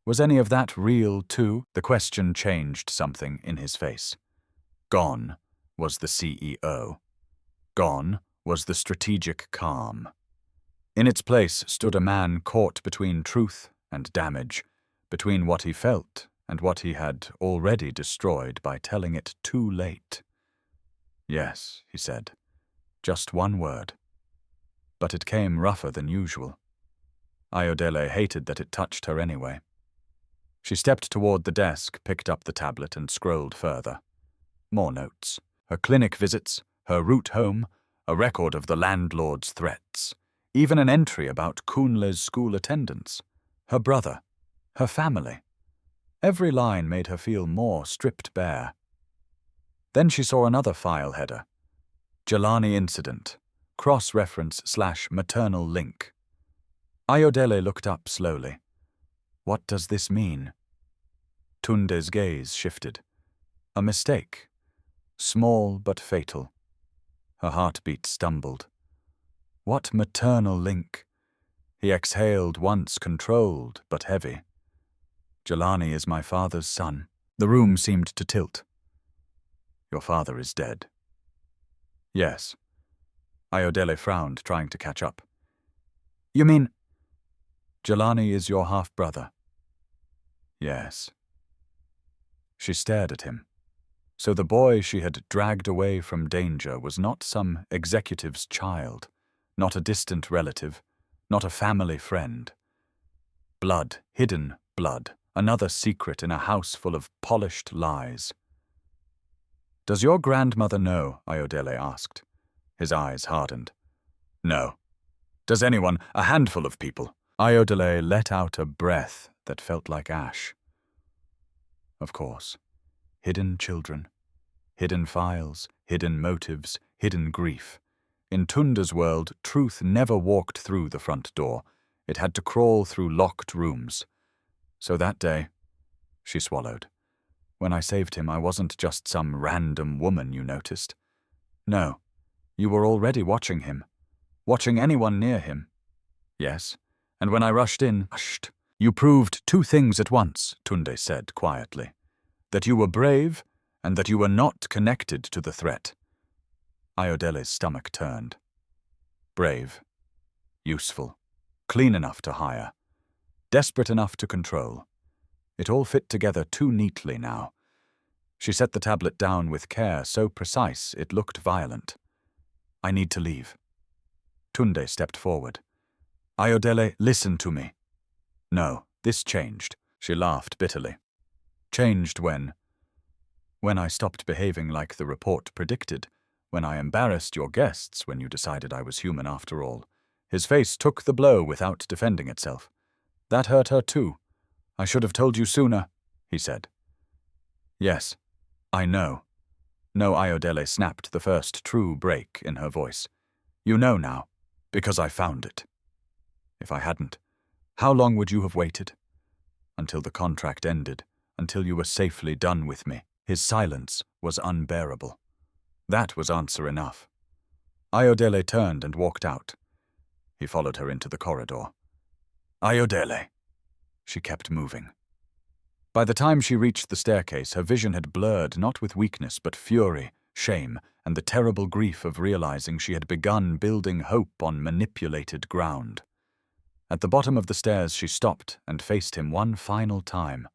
"Was any of that real too?" The question changed something in his face. Gone was the CEO. Gone was the strategic calm. In its place stood a man caught between truth and damage, between what he felt and what he had already destroyed by telling it too late. "Yes," he said, just one word. But it came rougher than usual. Ayodele hated that it touched her anyway. She stepped toward the desk, picked up the tablet, and scrolled further. More notes. Her clinic visits, her route home, a record of the landlord's threats, even an entry about Kunle's school attendance, her brother, her family. Every line made her feel more stripped bare. Then she saw another file header. Jelani incident, cross-reference/maternal link. Ayodele looked up slowly. What does this mean? Tunde's gaze shifted. A mistake. Small but fatal. Her heartbeat stumbled. What maternal link? He exhaled once, controlled but heavy. Jelani is my father's son. The room seemed to tilt. Your father is dead. Yes. Ayodele frowned, trying to catch up. You mean... Jelani is your half-brother. Yes. She stared at him. So the boy she had dragged away from danger was not some executive's child, not a distant relative, not a family friend. Blood, hidden blood, another secret in a house full of polished lies. Does your grandmother know? Ayodele asked. His eyes hardened. No. Does anyone, a handful of people? Ayodele let out a breath that felt like ash. Of course. Hidden children. Hidden files, hidden motives, hidden grief. In Tunde's world, truth never walked through the front door. It had to crawl through locked rooms. So that day, she swallowed. When I saved him, I wasn't just some random woman you noticed. No, you were already watching him. Watching anyone near him. Yes, and when I rushed in, hushed. You proved 2 things at once, Tunde said quietly. That you were brave, and that you were not connected to the threat. Ayodele's stomach turned. Brave. Useful. Clean enough to hire. Desperate enough to control. It all fit together too neatly now. She set the tablet down with care so precise it looked violent. I need to leave. Tunde stepped forward. Ayodele, listen to me. No, this changed. She laughed bitterly. Changed when? When I stopped behaving like the report predicted. When I embarrassed your guests when you decided I was human after all. His face took the blow without defending itself. That hurt her too. I should have told you sooner, he said. Yes, I know. No, Ayodele snapped the first true break in her voice. You know now, because I found it. If I hadn't, how long would you have waited? Until the contract ended, until you were safely done with me. His silence was unbearable. That was answer enough. Ayodele turned and walked out. He followed her into the corridor. Ayodele. She kept moving. By the time she reached the staircase, her vision had blurred not with weakness but fury, shame, and the terrible grief of realizing she had begun building hope on manipulated ground. At the bottom of the stairs she stopped and faced him one final time.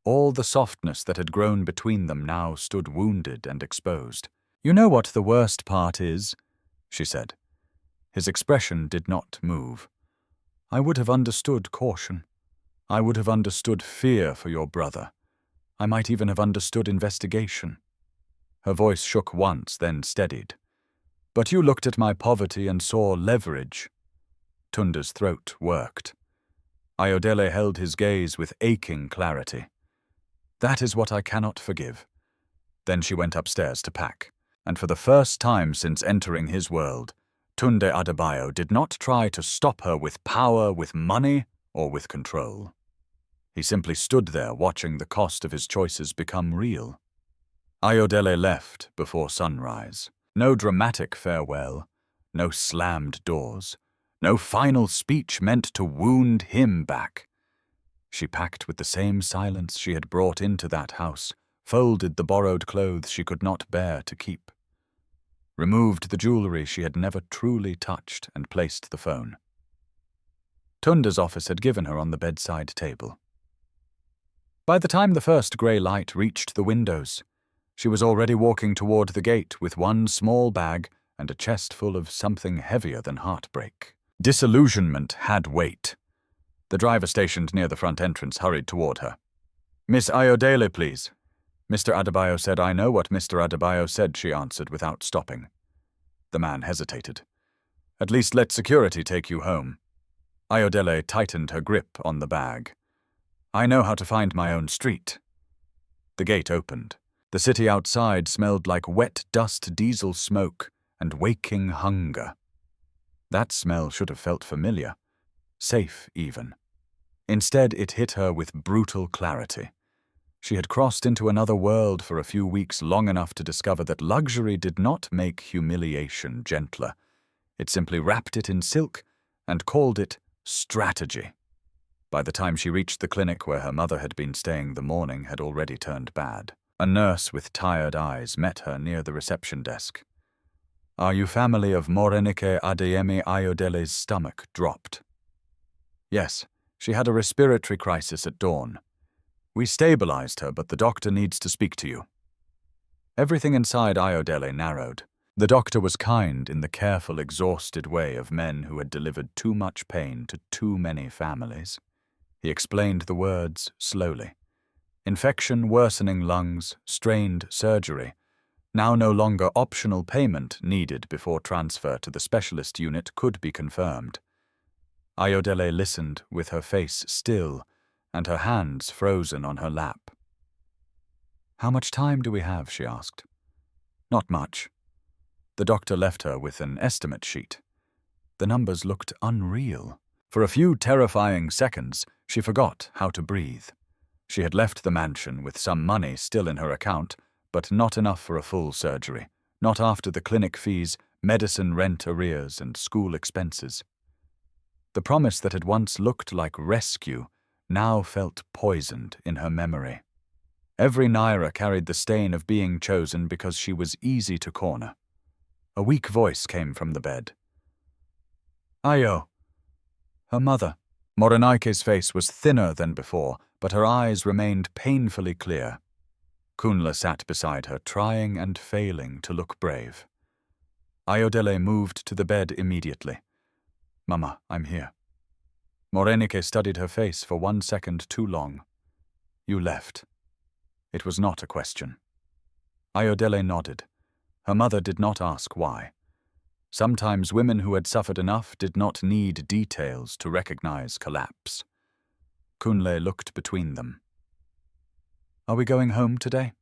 All the softness that had grown between them now stood wounded and exposed. "You know what the worst part is?" she said. His expression did not move. "I would have understood caution. I would have understood fear for your brother. I might even have understood investigation." Her voice shook once, then steadied. "But you looked at my poverty and saw leverage." Tunde's throat worked. Ayodele held his gaze with aching clarity. "That is what I cannot forgive." Then she went upstairs to pack, and for the first time since entering his world, Tunde Adebayo did not try to stop her with power, with money, or with control. He simply stood there watching the cost of his choices become real. Ayodele left before sunrise. No dramatic farewell, no slammed doors, no final speech meant to wound him back. She packed with the same silence she had brought into that house, folded the borrowed clothes she could not bear to keep, removed the jewelry she had never truly touched, and placed the phone. Tunde's office had given her on the bedside table. By the time the first grey light reached the windows, she was already walking toward the gate with one small bag and a chest full of something heavier than heartbreak. Disillusionment had weight. The driver stationed near the front entrance hurried toward her. "Miss Ayodele, please." "Mr. Adebayo said I know what Mr. Adebayo said," she answered without stopping. The man hesitated. "At least let security take you home." Ayodele tightened her grip on the bag. "I know how to find my own street." The gate opened. The city outside smelled like wet dust, diesel smoke, and waking hunger. That smell should have felt familiar, safe even. Instead, it hit her with brutal clarity. She had crossed into another world for a few weeks, long enough to discover that luxury did not make humiliation gentler. It simply wrapped it in silk and called it strategy. By the time she reached the clinic where her mother had been staying, the morning had already turned bad. A nurse with tired eyes met her near the reception desk. "Are you family of Morenike Adeyemi?" Ayodele's stomach dropped. "Yes, she had a respiratory crisis at dawn. We stabilized her, but the doctor needs to speak to you." Everything inside Ayodele narrowed. The doctor was kind in the careful, exhausted way of men who had delivered too much pain to too many families. He explained the words slowly. Infection, worsening lungs, strained surgery. Now no longer optional payment needed before transfer to the specialist unit could be confirmed. Ayodele listened with her face still and her hands frozen on her lap. "How much time do we have?" she asked. "Not much." The doctor left her with an estimate sheet. The numbers looked unreal. For a few terrifying seconds, she forgot how to breathe. She had left the mansion with some money still in her account, but not enough for a full surgery, not after the clinic fees, medicine rent arrears, and school expenses. The promise that had once looked like rescue now felt poisoned in her memory. Every naira carried the stain of being chosen because she was easy to corner. A weak voice came from the bed. "Ayo." Her mother. Morenike's face was thinner than before, but her eyes remained painfully clear. Kunle sat beside her, trying and failing to look brave. Ayodele moved to the bed immediately. "Mama, I'm here." Morenike studied her face for 1 second too long. "You left." It was not a question. Ayodele nodded. Her mother did not ask why. Sometimes women who had suffered enough did not need details to recognize collapse. Kunle looked between them. "Are we going home today?"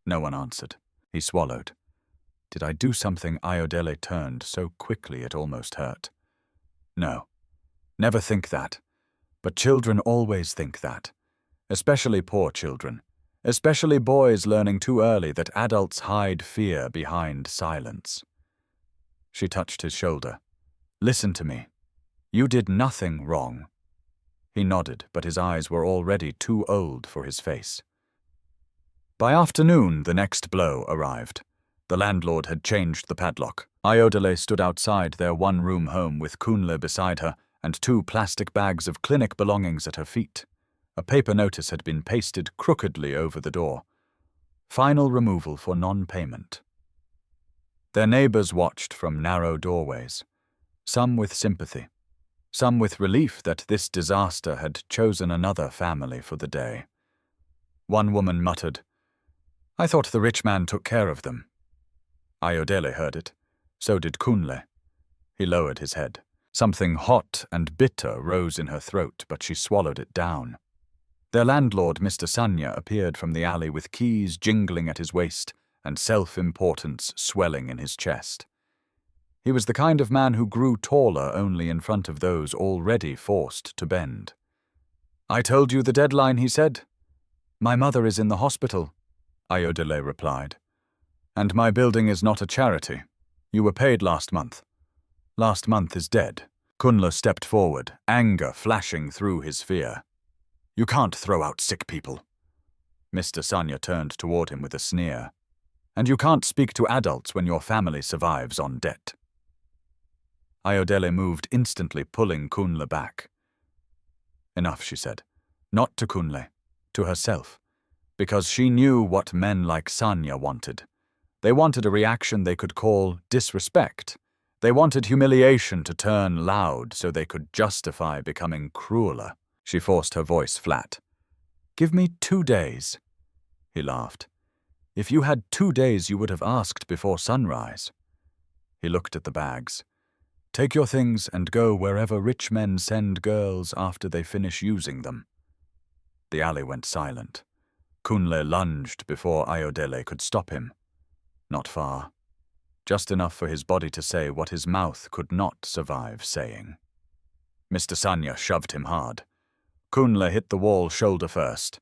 No one answered. He swallowed. Did I do something? Ayodele turned so quickly it almost hurt. No. Never think that. But children always think that. Especially poor children. especially boys learning too early that adults hide fear behind silence. She touched his shoulder. Listen to me. You did nothing wrong. He nodded, but his eyes were already too old for his face. By afternoon, the next blow arrived. The landlord had changed the padlock. Ayodele stood outside their one-room home with Kunle beside her and 2 plastic bags of clinic belongings at her feet. A paper notice had been pasted crookedly over the door. Final removal for non-payment. Their neighbors watched from narrow doorways, some with sympathy, some with relief that this disaster had chosen another family for the day. One woman muttered, "I thought the rich man took care of them." Ayodele heard it. So did Kunle. He lowered his head. Something hot and bitter rose in her throat, but she swallowed it down. Their landlord, Mr. Sanya, appeared from the alley with keys jingling at his waist and self-importance swelling in his chest. He was the kind of man who grew taller only in front of those already forced to bend. "I told you the deadline," he said. "My mother is in the hospital," Ayodele replied. "And my building is not a charity. You were paid last month. Last month is dead." Kunle stepped forward, anger flashing through his fear. "You can't throw out sick people." Mr. Sanya turned toward him with a sneer. "And you can't speak to adults when your family survives on debt." Ayodele moved instantly, pulling Kunle back. "Enough," she said. Not to Kunle, to herself. Because she knew what men like Sanya wanted. They wanted a reaction they could call disrespect. They wanted humiliation to turn loud so they could justify becoming crueler. She forced her voice flat. "Give me 2 days." He laughed. "If you had 2 days, you would have asked before sunrise." He looked at the bags. "Take your things and go wherever rich men send girls after they finish using them." The alley went silent. Kunle lunged before Ayodele could stop him. Not far. Just enough for his body to say what his mouth could not survive saying. Mr. Sanya shoved him hard. Kunle hit the wall shoulder first.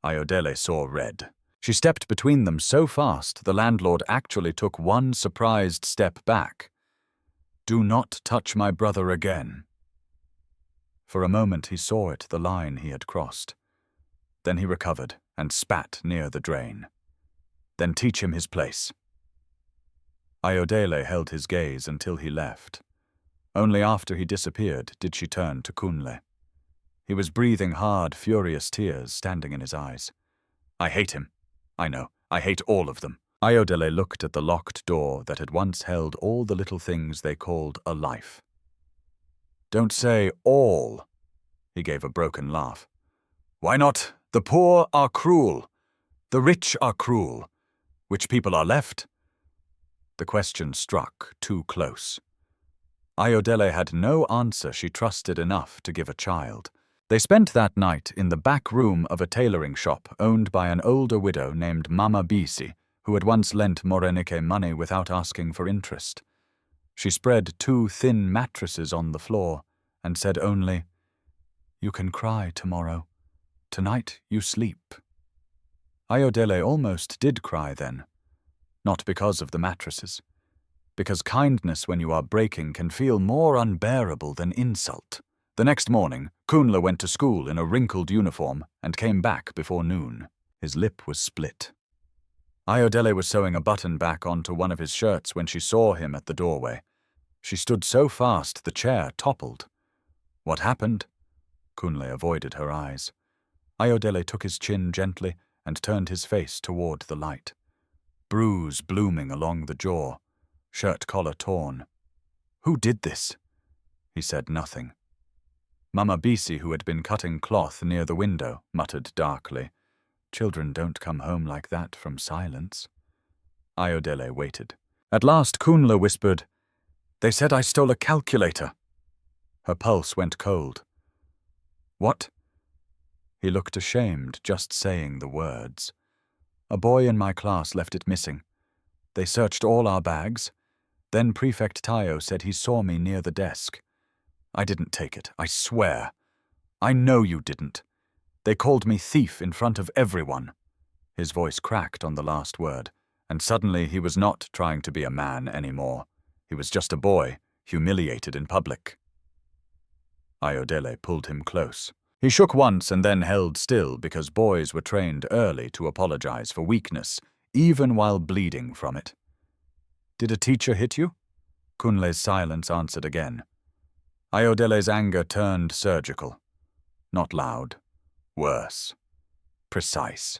Ayodele saw red. She stepped between them so fast the landlord actually took one surprised step back. "Do not touch my brother again." For a moment he saw it, the line he had crossed. Then he recovered and spat near the drain. "Then teach him his place." Ayodele held his gaze until he left. Only after he disappeared did she turn to Kunle. He was breathing hard, furious tears standing in his eyes. "I hate him. I know. I hate all of them." Ayodele looked at the locked door that had once held all the little things they called a life. "Don't say all." He gave a broken laugh. "Why not? The poor are cruel. The rich are cruel. Which people are left?" The question struck too close. Ayodele had no answer she trusted enough to give a child. They spent that night in the back room of a tailoring shop owned by an older widow named Mama Bisi, who had once lent Morenike money without asking for interest. She spread 2 thin mattresses on the floor and said only, "You can cry tomorrow. Tonight you sleep." Ayodele almost did cry then. Not because of the mattresses. Because kindness when you are breaking can feel more unbearable than insult. The next morning, Kunle went to school in a wrinkled uniform and came back before noon. His lip was split. Ayodele was sewing a button back onto one of his shirts when she saw him at the doorway. She stood so fast the chair toppled. "What happened?" Kunle avoided her eyes. Ayodele took his chin gently and turned his face toward the light. Bruise blooming along the jaw, shirt collar torn. "Who did this?" He said nothing. Mama Bisi, who had been cutting cloth near the window, muttered darkly, "Children don't come home like that from silence." Ayodele waited. At last Kunle whispered, "They said I stole a calculator." Her pulse went cold. "What?" He looked ashamed just saying the words. "A boy in my class left it missing. They searched all our bags. Then Prefect Tayo said he saw me near the desk. I didn't take it, I swear. I know you didn't. They called me thief in front of everyone." His voice cracked on the last word, and suddenly he was not trying to be a man anymore. He was just a boy, humiliated in public. Ayodele pulled him close. He shook once and then held still because boys were trained early to apologize for weakness, even while bleeding from it. "Did a teacher hit you?" Kunle's silence answered again. Ayodele's anger turned surgical. Not loud. Worse. Precise.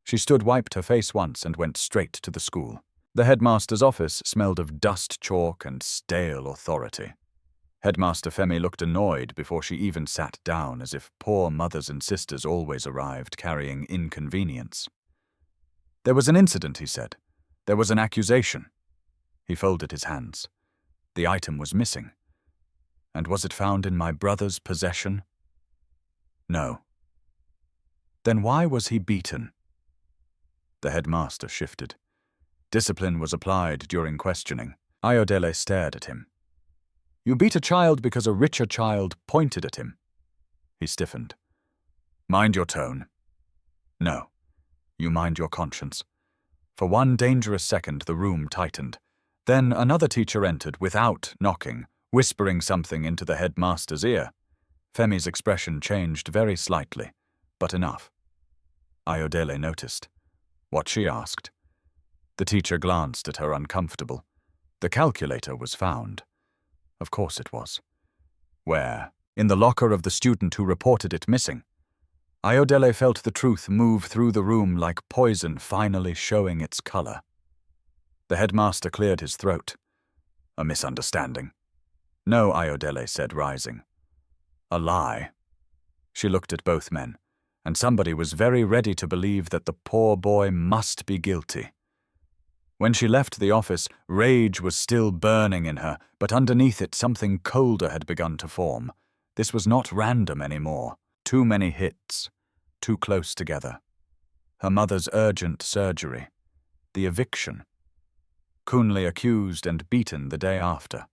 She wiped her face once and went straight to the school. The headmaster's office smelled of dust chalk and stale authority. Headmaster Femi looked annoyed before she even sat down, as if poor mothers and sisters always arrived carrying inconvenience. "There was an incident," he said. "There was an accusation." He folded his hands. "The item was missing. And was it found in my brother's possession?" "No." "Then why was he beaten?" The headmaster shifted. Discipline was applied during questioning. Ayodele stared at him. "You beat a child because a richer child pointed at him." He stiffened. "Mind your tone." "No. You mind your conscience." For one dangerous second the room tightened. Then another teacher entered without knocking, whispering something into the headmaster's ear. Femi's expression changed very slightly, but enough. Ayodele noticed. What she asked. The teacher glanced at her uncomfortable. The calculator was found. Of course it was. Where? In the locker of the student who reported it missing. Ayodele felt the truth move through the room like poison finally showing its color. The headmaster cleared his throat. "A misunderstanding." "No," Ayodele said, rising. "A lie." She looked at both men, and somebody was very ready to believe that the poor boy must be guilty. When she left the office, rage was still burning in her, but underneath it something colder had begun to form. This was not random anymore. Too many hits. Too close together. Her mother's urgent surgery. The eviction. Kunle accused and beaten the day after.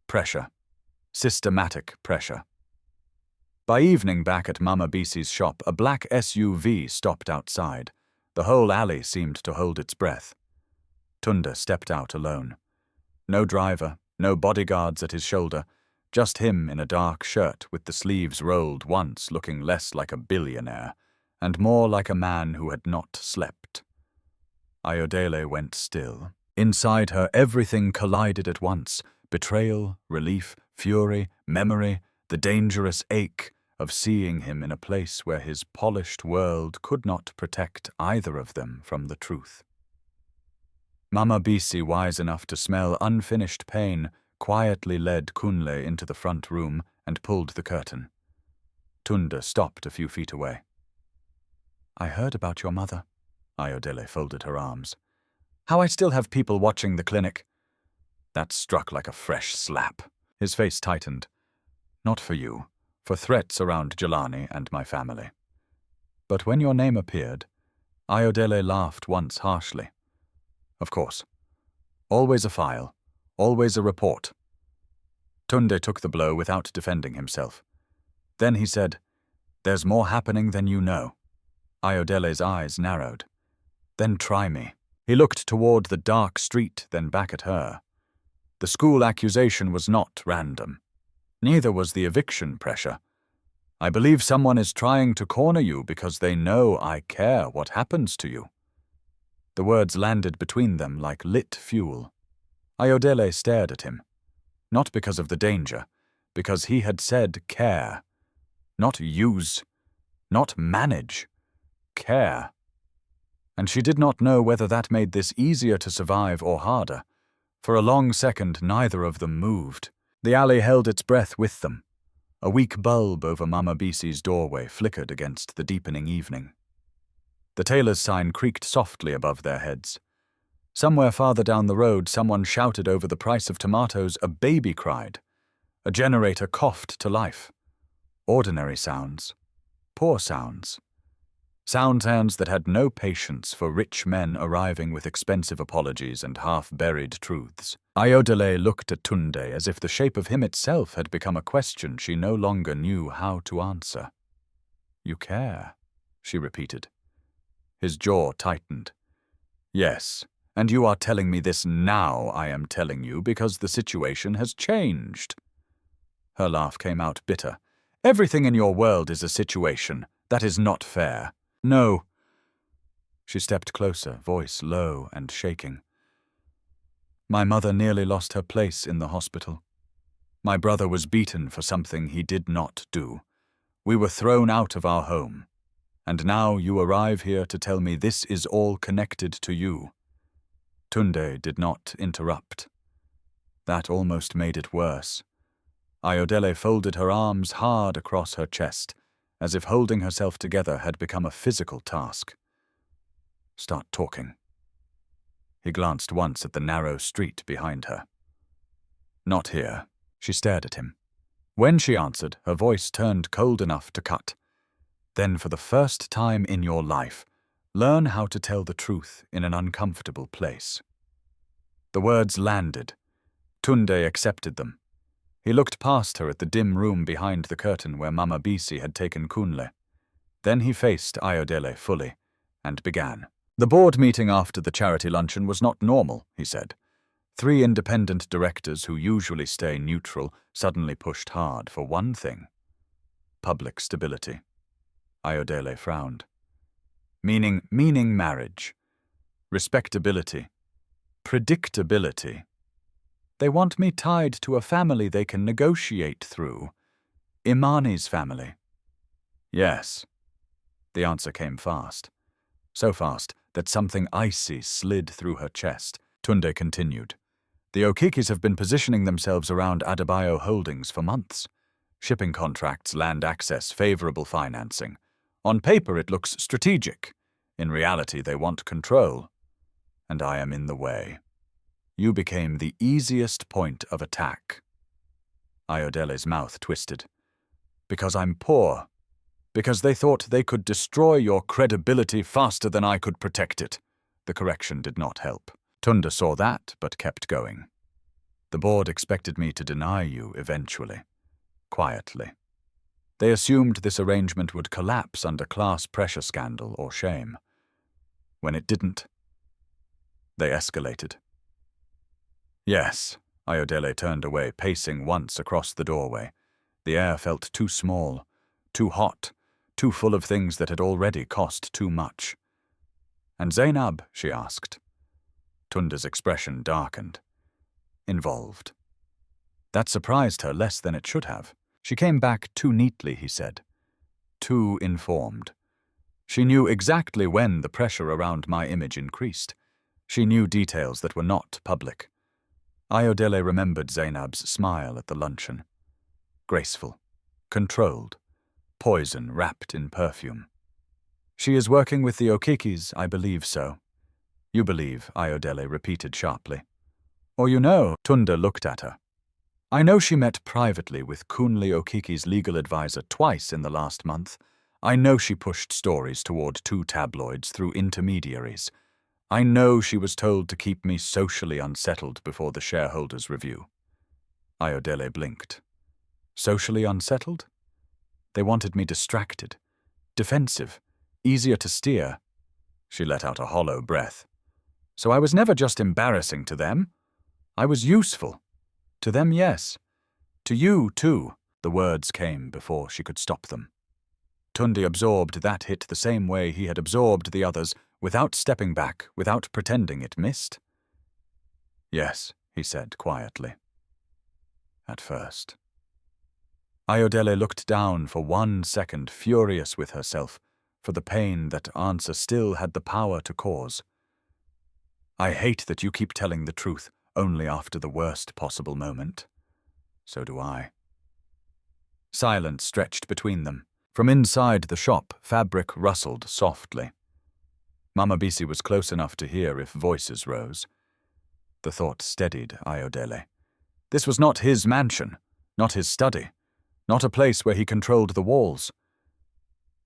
Pressure. Systematic pressure. By evening, back at Mama Bisi's shop, a black SUV stopped outside. The whole alley seemed to hold its breath. Tunde stepped out alone. No driver, no bodyguards at his shoulder, just him in a dark shirt with the sleeves rolled once, looking less like a billionaire, and more like a man who had not slept. Ayodele went still. Inside her, everything collided at once. Betrayal, relief, fury, memory, the dangerous ache of seeing him in a place where his polished world could not protect either of them from the truth. Mama Bisi, wise enough to smell unfinished pain, quietly led Kunle into the front room and pulled the curtain. Tunde stopped a few feet away. "I heard about your mother." Ayodele folded her arms. "How I still have people watching the clinic." That struck like a fresh slap. His face tightened. "Not for you, for threats around Jelani and my family." But when your name appeared, Ayodele laughed once harshly. "Of course. Always a file, always a report." Tunde took the blow without defending himself. Then he said, "There's more happening than you know." Ayodele's eyes narrowed. "Then try me." He looked toward the dark street, then back at her. The school accusation was not random. Neither was the eviction pressure. "I believe someone is trying to corner you because they know I care what happens to you." The words landed between them like lit fuel. Ayodele stared at him. Not because of the danger, because he had said care. Not use, not manage. Care. And she did not know whether that made this easier to survive or harder. For a long second, neither of them moved. The alley held its breath with them. A weak bulb over Mama Bisi's doorway flickered against the deepening evening. The tailor's sign creaked softly above their heads. Somewhere farther down the road, someone shouted over the price of tomatoes. A baby cried. A generator coughed to life. Ordinary sounds. Poor sounds. Sounds that had no patience for rich men arriving with expensive apologies and half-buried truths. Ayodele looked at Tunde as if the shape of him itself had become a question she no longer knew how to answer. "You care," she repeated. His jaw tightened. Yes, and you are telling me this now, I am telling you, because the situation has changed. Her laugh came out bitter. Everything in your world is a situation. That is not fair. No. She stepped closer, voice low and shaking. My mother nearly lost her place in the hospital. My brother was beaten for something he did not do. We were thrown out of our home. And now you arrive here to tell me this is all connected to you. Tunde did not interrupt. That almost made it worse. Ayodele folded her arms hard across her chest, as if holding herself together had become a physical task. Start talking. He glanced once at the narrow street behind her. Not here. She stared at him. When she answered, her voice turned cold enough to cut. Then for the first time in your life, learn how to tell the truth in an uncomfortable place. The words landed. Tunde accepted them. He looked past her at the dim room behind the curtain where Mama Bisi had taken Kunle. Then he faced Ayodele fully, and began. The board meeting after the charity luncheon was not normal, he said. 3 independent directors who usually stay neutral suddenly pushed hard for one thing. Public stability. Ayodele frowned. Meaning marriage. Respectability. Predictability. They want me tied to a family they can negotiate through. Imani's family. Yes. The answer came fast. So fast that something icy slid through her chest. Tunde continued. The Okikis have been positioning themselves around Adebayo Holdings for months. Shipping contracts, land access, favorable financing. On paper it looks strategic. In reality they want control. And I am in the way. You became the easiest point of attack. Ayodele's mouth twisted. Because I'm poor. Because they thought they could destroy your credibility faster than I could protect it. The correction did not help. Tunde saw that, but kept going. The board expected me to deny you eventually. Quietly. They assumed this arrangement would collapse under class pressure scandal or shame. When it didn't, they escalated. Yes, Ayodele turned away, pacing once across the doorway. The air felt too small, too hot, too full of things that had already cost too much. And Zainab, she asked. Tunde's expression darkened. Involved. That surprised her less than it should have. She came back too neatly, he said. Too informed. She knew exactly when the pressure around my image increased. She knew details that were not public. Ayodele remembered Zainab's smile at the luncheon. Graceful. Controlled. Poison wrapped in perfume. She is working with the Okikis, I believe so. You believe, Ayodele repeated sharply. Or you know, Tunde looked at her. I know she met privately with Kunle Okiki's legal advisor twice in the last month. I know she pushed stories toward 2 tabloids through intermediaries. I know she was told to keep me socially unsettled before the shareholders' review. Ayodele blinked. Socially unsettled? They wanted me distracted, defensive, easier to steer. She let out a hollow breath. So I was never just embarrassing to them. I was useful. To them, yes. To you, too. The words came before she could stop them. Tunde absorbed that hit the same way he had absorbed the others, without stepping back, without pretending it missed. Yes, he said quietly. At first. Ayodele looked down for 1 second, furious with herself, for the pain that answer still had the power to cause. I hate that you keep telling the truth only after the worst possible moment. So do I. Silence stretched between them. From inside the shop, fabric rustled softly. Mama Bisi was close enough to hear if voices rose. The thought steadied Ayodele. This was not his mansion, not his study, not a place where he controlled the walls.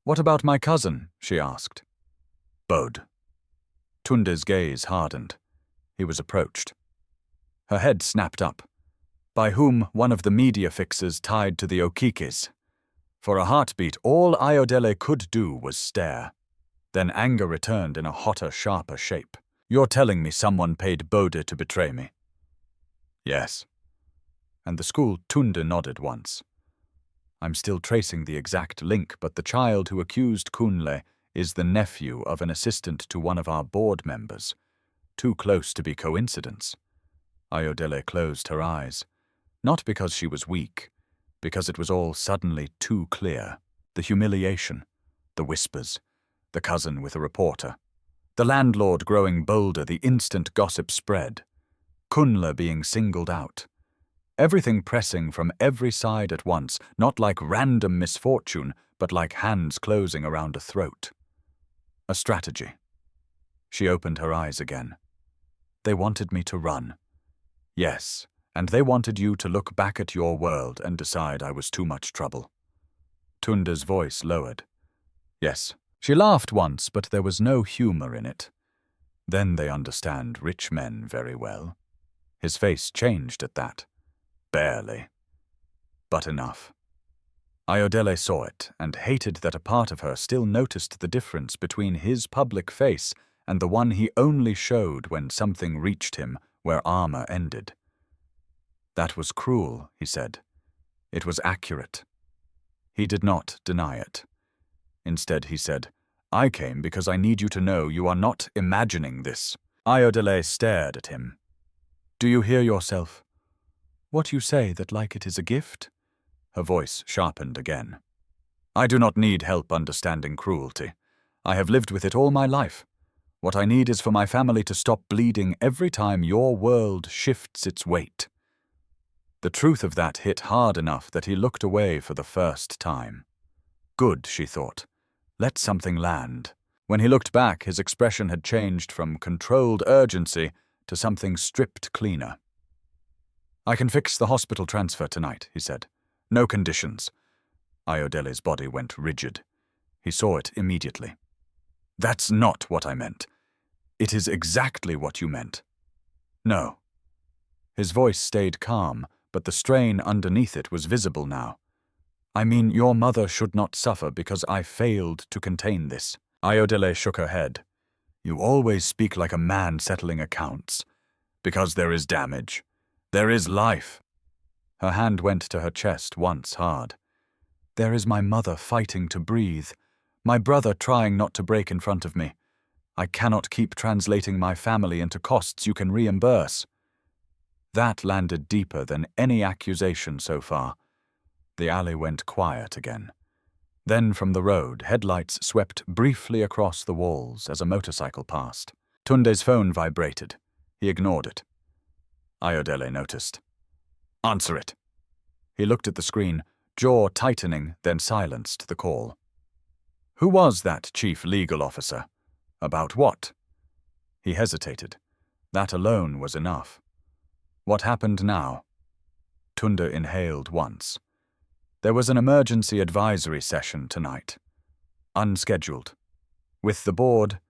What about my cousin? She asked. Bode. Tunde's gaze hardened. He was approached. Her head snapped up. By whom one of the media fixers tied to the Okikis. For a heartbeat, all Ayodele could do was stare. Then anger returned in a hotter, sharper shape. "You're telling me someone paid Bode to betray me?" "Yes." And the school Tunde nodded once. "I'm still tracing the exact link, but the child who accused Kunle is the nephew of an assistant to one of our board members. Too close to be coincidence." Ayodele closed her eyes. Not because she was weak, because it was all suddenly too clear. The humiliation, the whispers, the cousin with a reporter, the landlord growing bolder the instant gossip spread, Kunle being singled out. Everything pressing from every side at once, not like random misfortune, but like hands closing around a throat. A strategy. She opened her eyes again. "They wanted me to run." "Yes, and they wanted you to look back at your world and decide I was too much trouble." Tunde's voice lowered. "Yes." She laughed once, but there was no humor in it. "Then they understand rich men very well." His face changed at that. "Barely. But enough." Ayodele saw it and hated that a part of her still noticed the difference between his public face and the one he only showed when something reached him where armor ended. "That was cruel," he said. "It was accurate." He did not deny it. Instead he said, "I came because I need you to know you are not imagining this." Ayodele stared at him. "Do you hear yourself? What you say that like it is a gift?" Her voice sharpened again. "I do not need help understanding cruelty. I have lived with it all my life. What I need is for my family to stop bleeding every time your world shifts its weight." The truth of that hit hard enough that he looked away for the first time. Good, she thought. Let something land. When he looked back, his expression had changed from controlled urgency to something stripped cleaner. "I can fix the hospital transfer tonight," he said. "No conditions." Ayodele's body went rigid. He saw it immediately. "That's not what I meant." "It is exactly what you meant." "No." His voice stayed calm, but the strain underneath it was visible now. "I mean, your mother should not suffer because I failed to contain this." Ayodele shook her head. "You always speak like a man settling accounts. Because there is damage. There is life." Her hand went to her chest once hard. "There is my mother fighting to breathe. My brother trying not to break in front of me. I cannot keep translating my family into costs you can reimburse." That landed deeper than any accusation so far. The alley went quiet again. Then from the road, headlights swept briefly across the walls as a motorcycle passed. Tunde's phone vibrated. He ignored it. Ayodele noticed. "Answer it." He looked at the screen, jaw tightening, then silenced the call. "Who was that chief legal officer? About what?" He hesitated. That alone was enough. "What happened now?" Tunde inhaled once. "There was an emergency advisory session tonight. Unscheduled. With the board.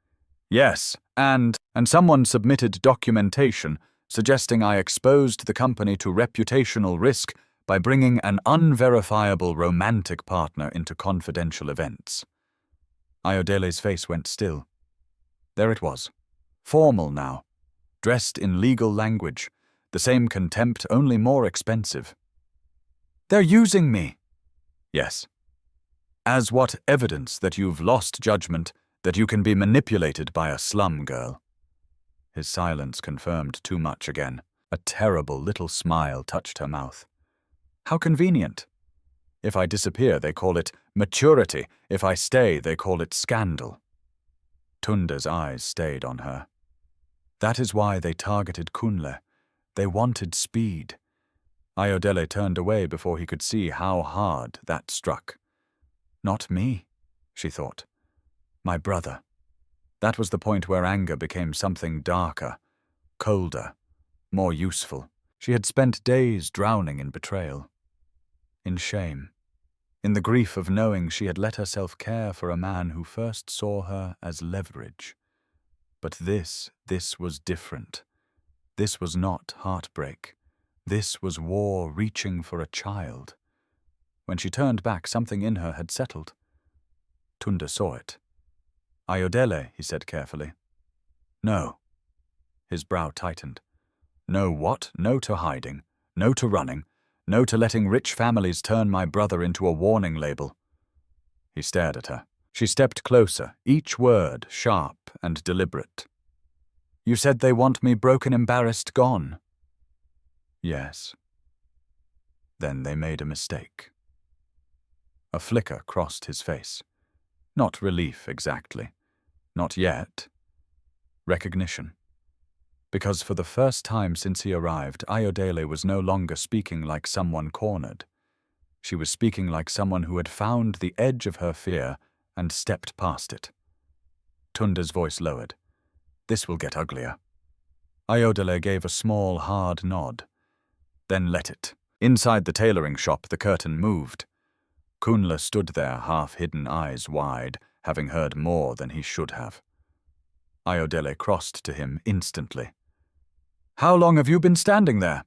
Yes, and someone submitted documentation suggesting I exposed the company to reputational risk by bringing an unverifiable romantic partner into confidential events." Ayodele's face went still. There it was. Formal now. Dressed in legal language. The same contempt, only more expensive. "They're using me." "Yes." "As what evidence that you've lost judgment, that you can be manipulated by a slum girl?" His silence confirmed too much again. A terrible little smile touched her mouth. "How convenient. If I disappear, they call it maturity. If I stay, they call it scandal." Tunde's eyes stayed on her. "That is why they targeted Kunle. They wanted speed." Ayodele turned away before he could see how hard that struck. "Not me," she thought. "My brother." That was the point where anger became something darker, colder, more useful. She had spent days drowning in betrayal, in shame, in the grief of knowing she had let herself care for a man who first saw her as leverage. But this was different. This was not heartbreak. This was war reaching for a child. When she turned back, something in her had settled. Tunde saw it. Ayodele, he said carefully. No. His brow tightened. No what? No to hiding. No to running. No to letting rich families turn my brother into a warning label. He stared at her. She stepped closer, each word sharp and deliberate. You said they want me broken, embarrassed, gone. Yes. Then they made a mistake. A flicker crossed his face. Not relief, exactly. Not yet. Recognition. Because for the first time since he arrived, Ayodele was no longer speaking like someone cornered. She was speaking like someone who had found the edge of her fear and stepped past it. Tunde's voice lowered. This will get uglier. Ayodele gave a small, hard nod. Then let it. Inside the tailoring shop, the curtain moved. Kunle stood there, half-hidden, eyes wide, having heard more than he should have. Ayodele crossed to him instantly. How long have you been standing there?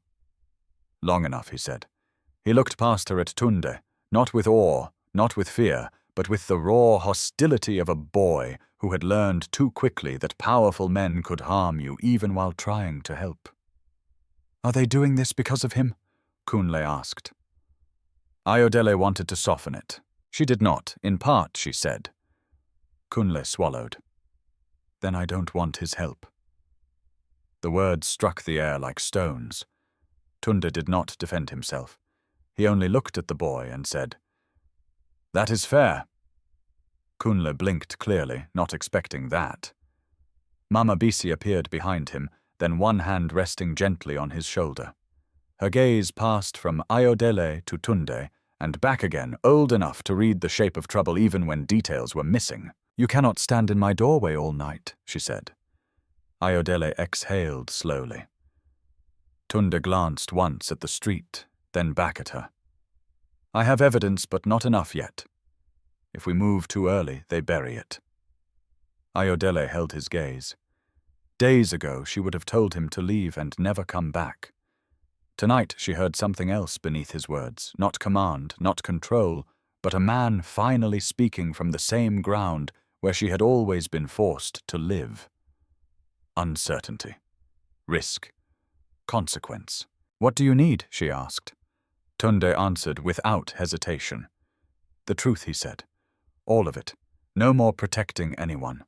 Long enough, he said. He looked past her at Tunde, not with awe, not with fear, but with the raw hostility of a boy who had learned too quickly that powerful men could harm you even while trying to help. Are they doing this because of him? Kunle asked. Ayodele wanted to soften it. She did not, in part, she said. Kunle swallowed. Then I don't want his help. The words struck the air like stones. Tunde did not defend himself. He only looked at the boy and said, That is fair. Kunle blinked clearly, not expecting that. Mama Bisi appeared behind him, then one hand resting gently on his shoulder. Her gaze passed from Ayodele to Tunde, and back again, old enough to read the shape of trouble even when details were missing. You cannot stand in my doorway all night, she said. Ayodele exhaled slowly. Tunde glanced once at the street, then back at her. I have evidence, but not enough yet. If we move too early, they bury it. Ayodele held his gaze. Days ago, she would have told him to leave and never come back. Tonight, she heard something else beneath his words, not command, not control, but a man finally speaking from the same ground where she had always been forced to live. Uncertainty. Risk. Consequence. What do you need? She asked. Tunde answered without hesitation. The truth, he said. All of it. No more protecting anyone.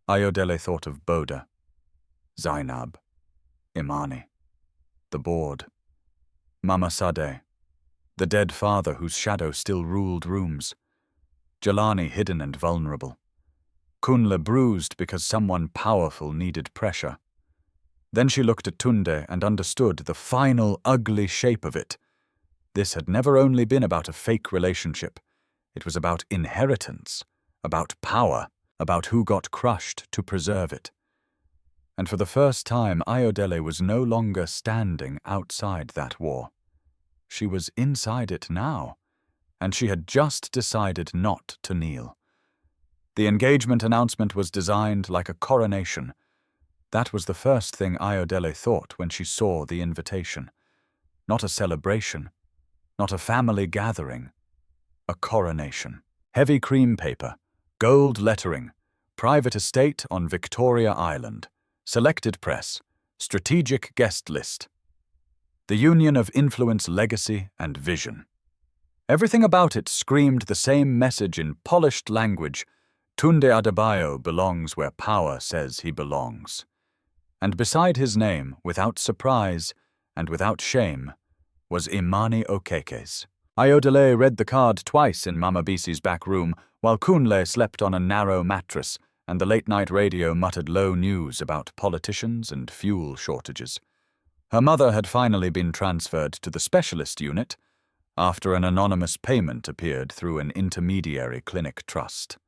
Ayodele thought of Boda, Zainab, Imani, the board, Mama Sadeh, the dead father whose shadow still ruled rooms, Jelani hidden and vulnerable, Kunle bruised because someone powerful needed pressure. Then she looked at Tunde and understood the final ugly shape of it. This had never only been about a fake relationship. It was about inheritance, about power, about who got crushed to preserve it. And for the first time, Ayodele was no longer standing outside that war. She was inside it now, and she had just decided not to kneel. The engagement announcement was designed like a coronation. That was the first thing Ayodele thought when she saw the invitation. Not a celebration, not a family gathering, a coronation. Heavy cream paper, gold lettering, private estate on Victoria Island, selected press, strategic guest list. The union of influence, legacy, and vision. Everything about it screamed the same message in polished language. Tunde Adebayo belongs where power says he belongs. And beside his name, without surprise and without shame, was Imani Okeke's. Ayodele read the card twice in Mama Bisi's back room, while Kunle slept on a narrow mattress, and the late-night radio muttered low news about politicians and fuel shortages. Her mother had finally been transferred to the specialist unit after an anonymous payment appeared through an intermediary clinic trust.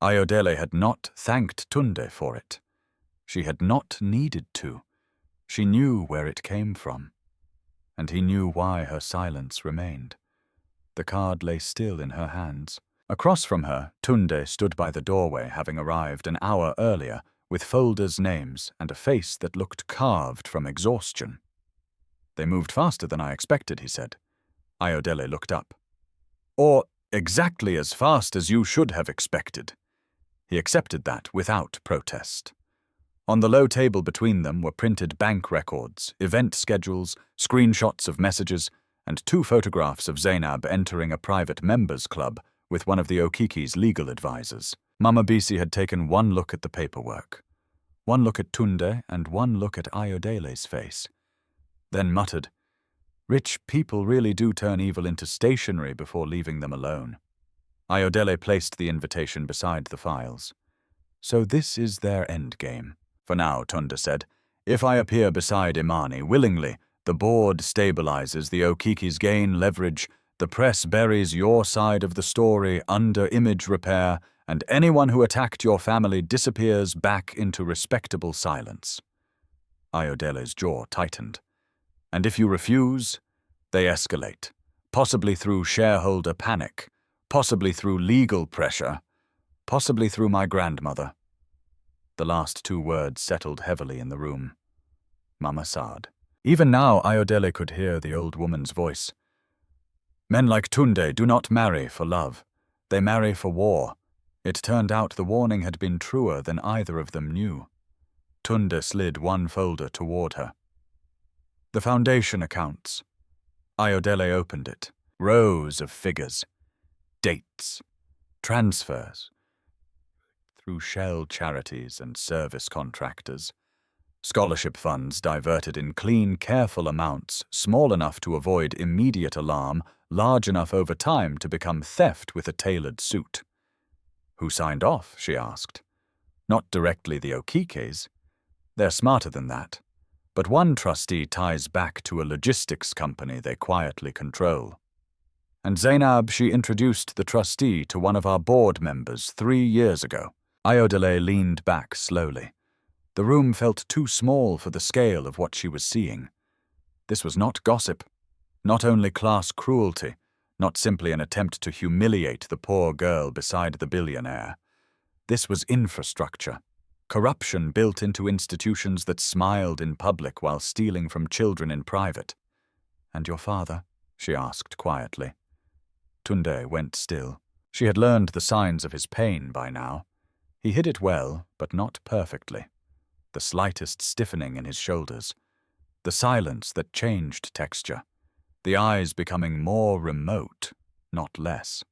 Ayodele had not thanked Tunde for it. She had not needed to. She knew where it came from. And he knew why her silence remained. The card lay still in her hands. Across from her, Tunde stood by the doorway, having arrived an hour earlier, with folders' names and a face that looked carved from exhaustion. They moved faster than I expected, he said. Ayodele looked up. Or exactly as fast as you should have expected. He accepted that without protest. On the low table between them were printed bank records, event schedules, screenshots of messages, and 2 photographs of Zainab entering a private members' club with one of the Okiki's legal advisors. Mama Bisi had taken one look at the paperwork, one look at Tunde, and one look at Ayodele's face, then muttered, "Rich people really do turn evil into stationery before leaving them alone." Ayodele placed the invitation beside the files. "So this is their endgame. For now," Tunde said. "If I appear beside Imani willingly, the board stabilizes, the Okiki's gain leverage, the press buries your side of the story under image repair, and anyone who attacked your family disappears back into respectable silence." Ayodele's jaw tightened. "And if you refuse, they escalate, possibly through shareholder panic, possibly through legal pressure, possibly through my grandmother." The last 2 words settled heavily in the room. Mama sighed. Even now, Ayodele could hear the old woman's voice. "Men like Tunde do not marry for love. They marry for war." It turned out the warning had been truer than either of them knew. Tunde slid one folder toward her. "The foundation accounts." Ayodele opened it. Rows of figures. Dates. Transfers. Through shell charities and service contractors. Scholarship funds diverted in clean, careful amounts, small enough to avoid immediate alarm, large enough over time to become theft with a tailored suit. "Who signed off?" she asked. "Not directly the Okikes. They're smarter than that. But one trustee ties back to a logistics company they quietly control. And Zainab, she introduced the trustee to one of our board members 3 years ago." Ayodele leaned back slowly. The room felt too small for the scale of what she was seeing. This was not gossip, not only class cruelty, not simply an attempt to humiliate the poor girl beside the billionaire. This was infrastructure, corruption built into institutions that smiled in public while stealing from children in private. "And your father?" she asked quietly. Tunde went still. She had learned the signs of his pain by now. He hid it well, but not perfectly. The slightest stiffening in his shoulders. The silence that changed texture. The eyes becoming more remote, not less.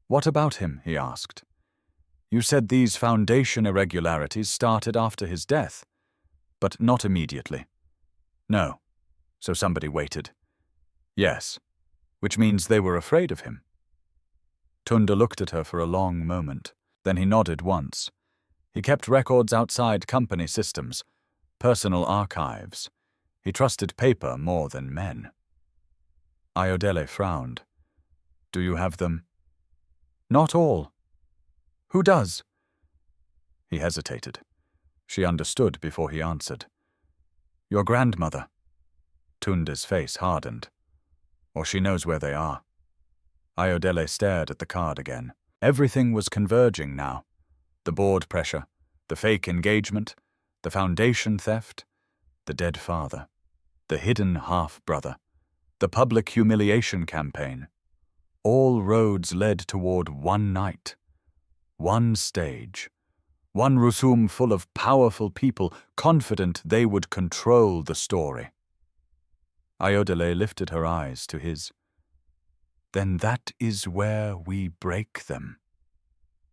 "What about him?" he asked. "You said these foundation irregularities started after his death, but not immediately." "No. So somebody waited." "Yes. Which means they were afraid of him." Tunde looked at her for a long moment. Then he nodded once. He kept records outside company systems, personal archives. He trusted paper more than men. Ayodele frowned. "Do you have them?" "Not all." "Who does?" He hesitated. She understood before he answered. "Your grandmother." Tunde's face hardened. "Or she knows where they are." Ayodele stared at the card again. Everything was converging now. The board pressure, the fake engagement, the foundation theft, the dead father, the hidden half-brother, the public humiliation campaign. All roads led toward one night, one stage, one room full of powerful people confident they would control the story. Ayodele lifted her eyes to his. "Then that is where we break them."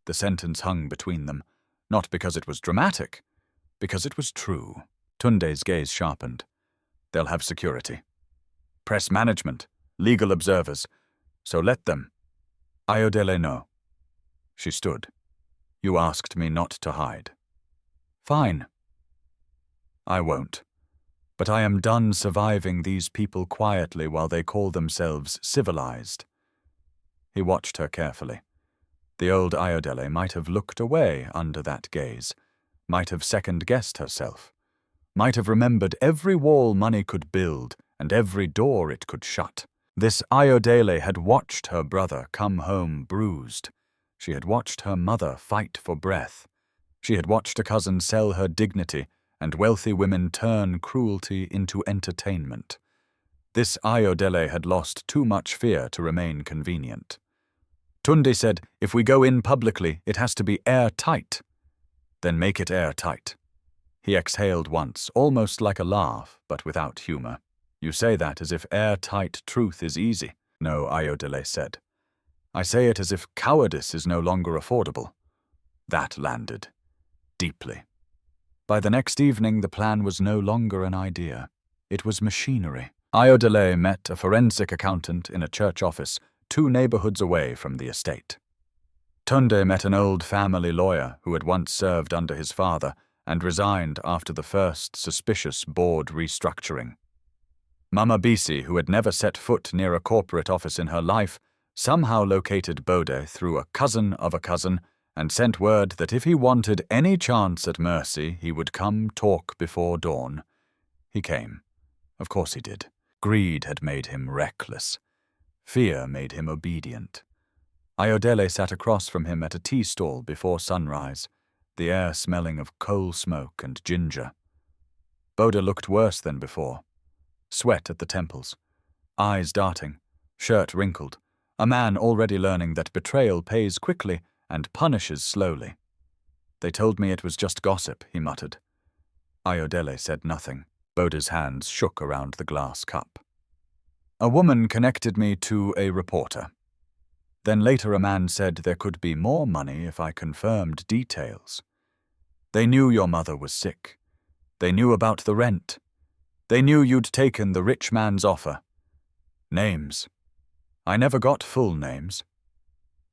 The sentence hung between them, not because it was dramatic, because it was true. Tunde's gaze sharpened. "They'll have security. Press management, legal observers. So let them." "Ayodele, no." She stood. "You asked me not to hide." "Fine." "I won't. But I am done surviving these people quietly while they call themselves civilized." He watched her carefully. The old Ayodele might have looked away under that gaze, might have second-guessed herself, might have remembered every wall money could build and every door it could shut. This Ayodele had watched her brother come home bruised. She had watched her mother fight for breath. She had watched a cousin sell her dignity and wealthy women turn cruelty into entertainment. This Ayodele had lost too much fear to remain convenient. Tunde said, if we go in publicly, it has to be airtight. Then make it airtight. He exhaled once, almost like a laugh, but without humor. You say that as if airtight truth is easy. No, Ayodele said. I say it as if cowardice is no longer affordable. That landed. Deeply. By the next evening, the plan was no longer an idea. It was machinery. Ayodele met a forensic accountant in a church office 2 neighborhoods away from the estate. Tunde met an old family lawyer who had once served under his father and resigned after the first suspicious board restructuring. Mama Bisi, who had never set foot near a corporate office in her life, somehow located Bode through a cousin of a cousin and sent word that if he wanted any chance at mercy, he would come talk before dawn. He came. Of course he did. Greed had made him reckless. Fear made him obedient. Ayodele sat across from him at a tea stall before sunrise, the air smelling of coal smoke and ginger. Bode looked worse than before. Sweat at the temples, eyes darting, shirt wrinkled, a man already learning that betrayal pays quickly and punishes slowly. They told me it was just gossip, he muttered. Ayodele said nothing. Bode's hands shook around the glass cup. A woman connected me to a reporter. Then later a man said there could be more money if I confirmed details. They knew your mother was sick. They knew about the rent. They knew you'd taken the rich man's offer. Names. I never got full names.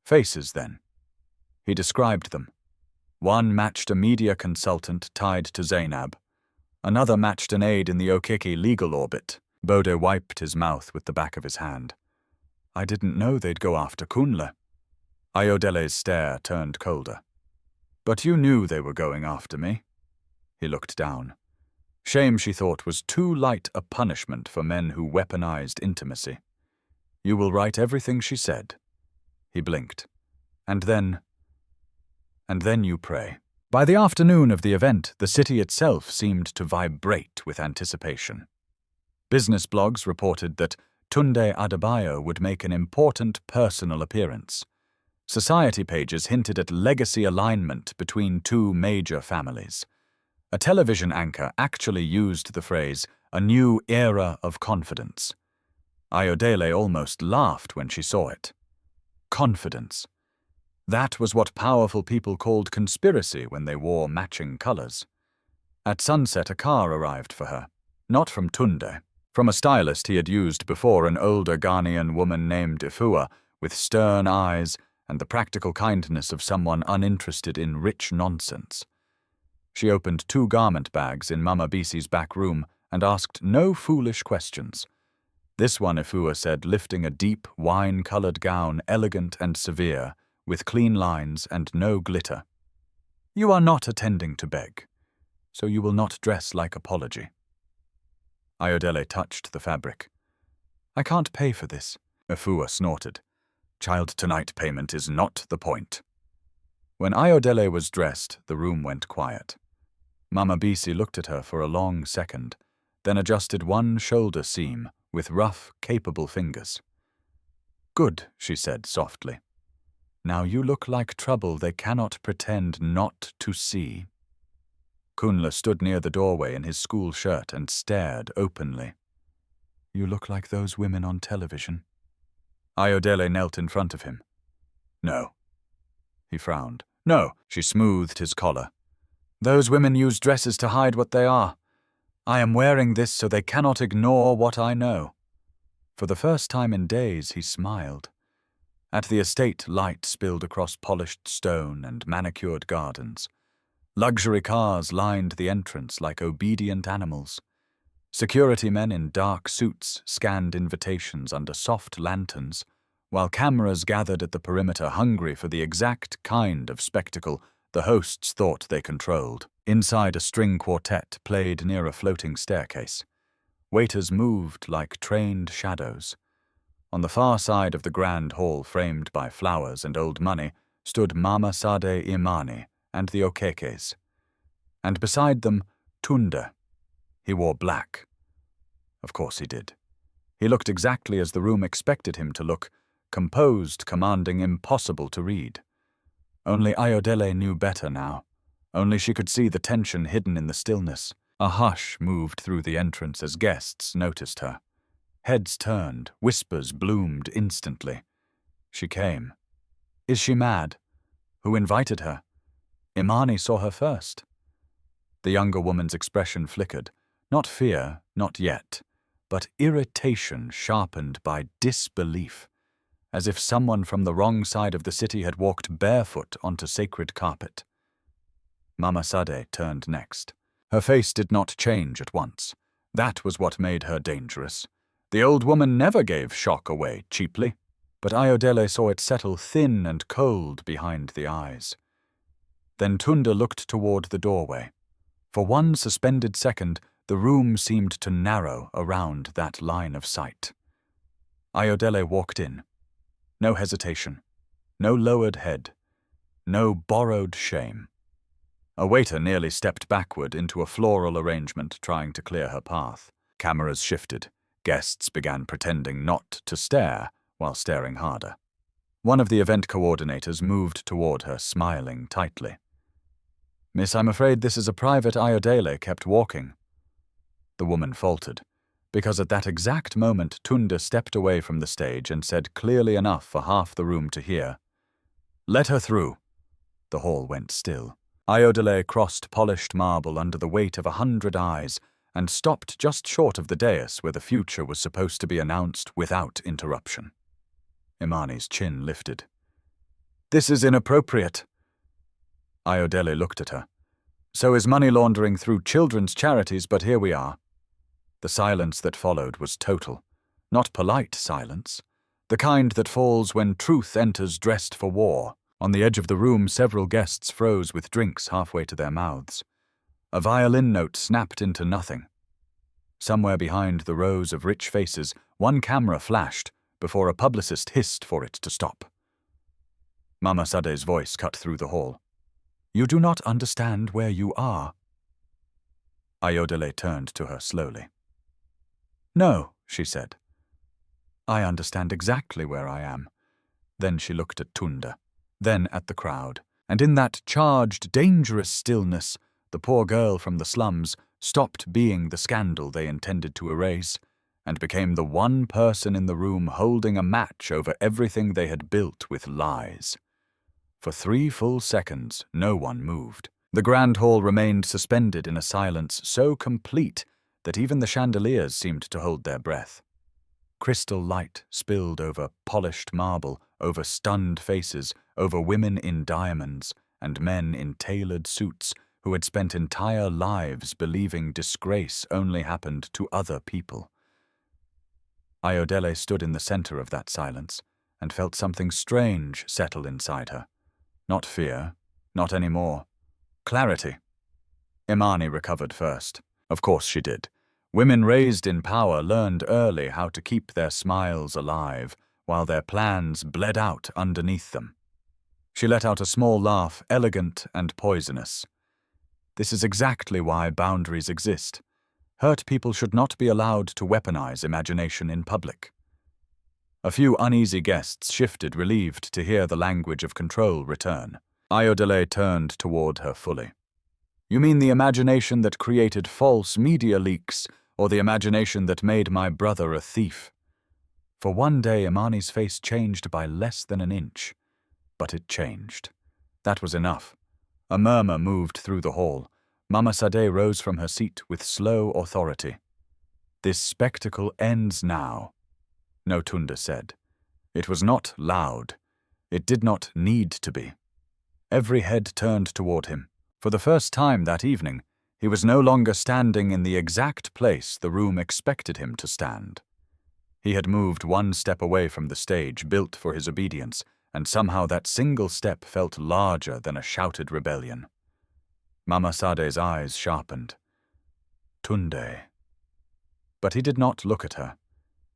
Faces, then. He described them. One matched a media consultant tied to Zainab. Another matched an aide in the Okeke legal orbit. Bode wiped his mouth with the back of his hand. I didn't know they'd go after Kunle. Ayodele's stare turned colder. But you knew they were going after me. He looked down. Shame, she thought, was too light a punishment for men who weaponized intimacy. You will write everything she said. He blinked. And then you pray. By the afternoon of the event, the city itself seemed to vibrate with anticipation. Business blogs reported that Tunde Adebayo would make an important personal appearance. Society pages hinted at legacy alignment between 2 major families. A television anchor actually used the phrase, a new era of confidence. Ayodele almost laughed when she saw it. Confidence. That was what powerful people called conspiracy when they wore matching colors. At sunset, a car arrived for her. Not from Tunde. From a stylist he had used before, an older Ghanaian woman named Ifua, with stern eyes and the practical kindness of someone uninterested in rich nonsense. She opened 2 garment bags in Mama Bisi's back room and asked no foolish questions. This one, Ifua said, lifting a deep, wine-colored gown, elegant and severe, with clean lines and no glitter. You are not attending to beg, so you will not dress like apology. Ayodele touched the fabric. I can't pay for this. Ifua snorted. Child tonight payment is not the point. When Ayodele was dressed, the room went quiet. Mama Bisi looked at her for a long second, then adjusted one shoulder seam with rough, capable fingers. Good, she said softly. Now you look like trouble they cannot pretend not to see. Kunle stood near the doorway in his school shirt and stared openly. You look like those women on television. Ayodele knelt in front of him. No. He frowned. No, she smoothed his collar. Those women use dresses to hide what they are. I am wearing this so they cannot ignore what I know. For the first time in days, he smiled. At the estate, light spilled across polished stone and manicured gardens. Luxury cars lined the entrance like obedient animals. Security men in dark suits scanned invitations under soft lanterns, while cameras gathered at the perimeter hungry for the exact kind of spectacle the hosts thought they controlled. Inside, a string quartet played near a floating staircase. Waiters moved like trained shadows. On the far side of the grand hall framed by flowers and old money stood Mama Sade Imani and the Okekes. And beside them, Tunde. He wore black. Of course he did. He looked exactly as the room expected him to look, composed, commanding, impossible to read. Only Ayodele knew better now. Only she could see the tension hidden in the stillness. A hush moved through the entrance as guests noticed her. Heads turned, whispers bloomed instantly. She came. Is she mad? Who invited her? Imani saw her first. The younger woman's expression flickered. Not fear, not yet, but irritation sharpened by disbelief, as if someone from the wrong side of the city had walked barefoot onto sacred carpet. Mama Sade turned next. Her face did not change at once. That was what made her dangerous. The old woman never gave shock away cheaply, but Ayodele saw it settle thin and cold behind the eyes. Then Tunda looked toward the doorway. For one suspended second, the room seemed to narrow around that line of sight. Ayodele walked in. No hesitation, no lowered head, no borrowed shame. A waiter nearly stepped backward into a floral arrangement trying to clear her path. Cameras shifted. Guests began pretending not to stare while staring harder. One of the event coordinators moved toward her, smiling tightly. "Miss, I'm afraid this is a private Ayodele kept walking." The woman faltered, because at that exact moment Tunda stepped away from the stage and said clearly enough for half the room to hear, "Let her through." The hall went still. Ayodele crossed polished marble under the weight of 100 eyes and stopped just short of the dais where the future was supposed to be announced without interruption. Imani's chin lifted. "This is inappropriate." Ayodele looked at her. "So is money laundering through children's charities, but here we are." The silence that followed was total. Not polite silence. The kind that falls when truth enters dressed for war. On the edge of the room, several guests froze with drinks halfway to their mouths. A violin note snapped into nothing. Somewhere behind the rows of rich faces, one camera flashed before a publicist hissed for it to stop. Mama Sade's voice cut through the hall. "You do not understand where you are." Ayodele turned to her slowly. "No," she said. "I understand exactly where I am." Then she looked at Tunda, then at the crowd, and in that charged, dangerous stillness, the poor girl from the slums stopped being the scandal they intended to erase and became the one person in the room holding a match over everything they had built with lies. For 3 full seconds, no one moved. The grand hall remained suspended in a silence so complete that even the chandeliers seemed to hold their breath. Crystal light spilled over polished marble, over stunned faces, over women in diamonds, and men in tailored suits who had spent entire lives believing disgrace only happened to other people. Ayodele stood in the center of that silence and felt something strange settle inside her. Not fear, not any more. Clarity. Imani recovered first. Of course she did. Women raised in power learned early how to keep their smiles alive while their plans bled out underneath them. She let out a small laugh, elegant and poisonous. This is exactly why boundaries exist. Hurt people should not be allowed to weaponize imagination in public. A few uneasy guests shifted, relieved to hear the language of control return. Ayodele turned toward her fully. "You mean the imagination that created false media leaks, or the imagination that made my brother a thief?" For one day, Imani's face changed by less than an inch. But it changed. That was enough. A murmur moved through the hall. Mama Sade rose from her seat with slow authority. "This spectacle ends now," No Tunda said. It was not loud. It did not need to be. Every head turned toward him. For the first time that evening, he was no longer standing in the exact place the room expected him to stand. He had moved one step away from the stage built for his obedience, and somehow that single step felt larger than a shouted rebellion. Mama Sade's eyes sharpened. "Tunde." But he did not look at her.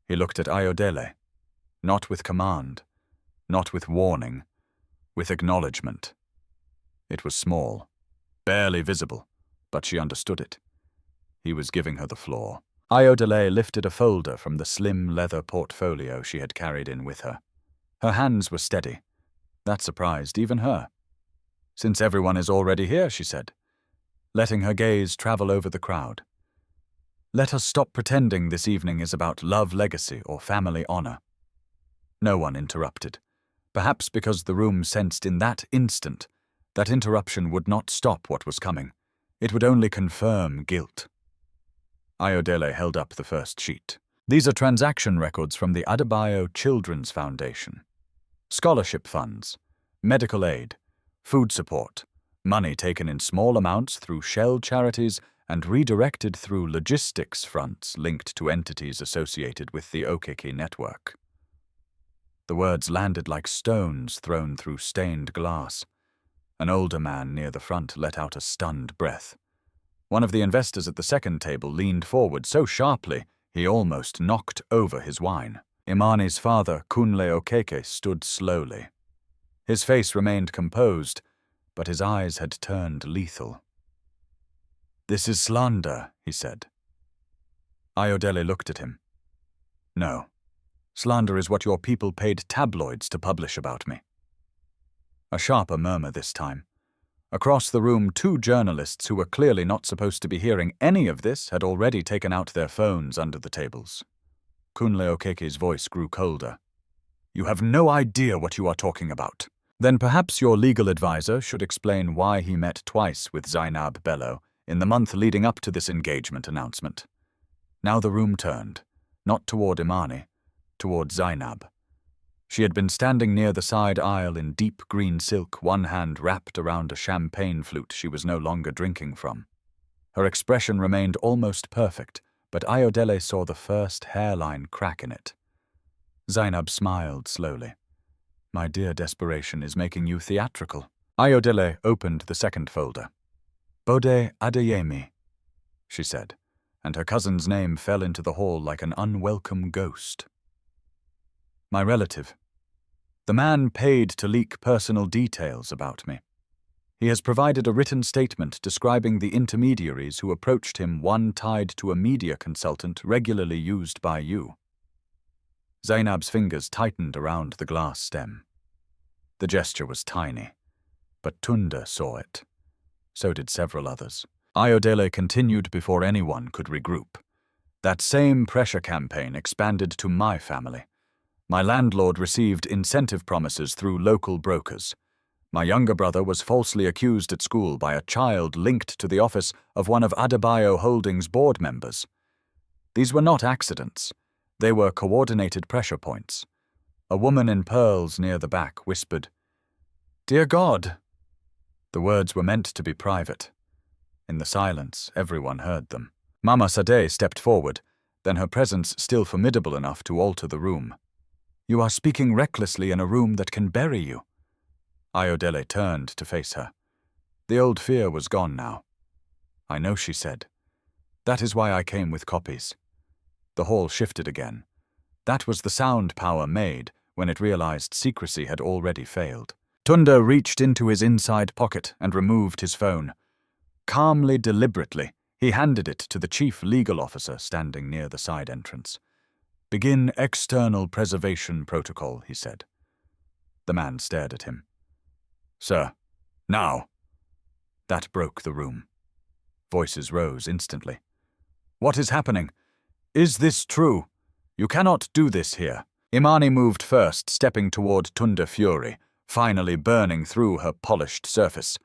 He looked at Ayodele, not with command, not with warning, with acknowledgement. It was small, barely visible, but she understood it. He was giving her the floor. Ayodele lifted a folder from the slim leather portfolio she had carried in with her. Her hands were steady. That surprised even her. "Since everyone is already here," she said, letting her gaze travel over the crowd. "Let us stop pretending this evening is about love, legacy, or family honor." No one interrupted, perhaps because the room sensed in that instant that interruption would not stop what was coming. It would only confirm guilt. Ayodele held up the first sheet. "These are transaction records from the Adebayo Children's Foundation. Scholarship funds, medical aid, food support, money taken in small amounts through shell charities and redirected through logistics fronts linked to entities associated with the Okeke network." The words landed like stones thrown through stained glass. An older man near the front let out a stunned breath. One of the investors at the second table leaned forward so sharply he almost knocked over his wine. Imani's father, Kunle Okeke, stood slowly. His face remained composed, but his eyes had turned lethal. "This is slander," he said. Ayodele looked at him. "No. Slander is what your people paid tabloids to publish about me." A sharper murmur this time. Across the room, two journalists who were clearly not supposed to be hearing any of this had already taken out their phones under the tables. Kunle Okeke's voice grew colder. "You have no idea what you are talking about." "Then perhaps your legal advisor should explain why he met twice with Zainab Bello in the month leading up to this engagement announcement." Now the room turned, not toward Imani, toward Zainab. She had been standing near the side aisle in deep green silk, one hand wrapped around a champagne flute she was no longer drinking from. Her expression remained almost perfect, but Ayodele saw the first hairline crack in it. Zainab smiled slowly. "My dear, desperation is making you theatrical." Ayodele opened the second folder. "Bode Adeyemi," she said, and her cousin's name fell into the hall like an unwelcome ghost. "My relative. The man paid to leak personal details about me. He has provided a written statement describing the intermediaries who approached him, one tied to a media consultant regularly used by you." Zainab's fingers tightened around the glass stem. The gesture was tiny, but Tunda saw it. So did several others. Ayodele continued before anyone could regroup. "That same pressure campaign expanded to my family. My landlord received incentive promises through local brokers. My younger brother was falsely accused at school by a child linked to the office of one of Adebayo Holdings' board members. These were not accidents. They were coordinated pressure points." A woman in pearls near the back whispered, "Dear God!" The words were meant to be private. In the silence, everyone heard them. Mama Sadeh stepped forward, then her presence still formidable enough to alter the room. "You are speaking recklessly in a room that can bury you." Ayodele turned to face her. The old fear was gone now. "I know," she said. "That is why I came with copies." The hall shifted again. That was the sound power made when it realized secrecy had already failed. Tunda reached into his inside pocket and removed his phone. Calmly, deliberately, he handed it to the chief legal officer standing near the side entrance. "Begin external preservation protocol," he said. The man stared at him. "Sir, now." That broke the room. Voices rose instantly. "What is happening? Is this true? You cannot do this here." Imani moved first, stepping toward Tunda Fury, finally burning through her polished surface.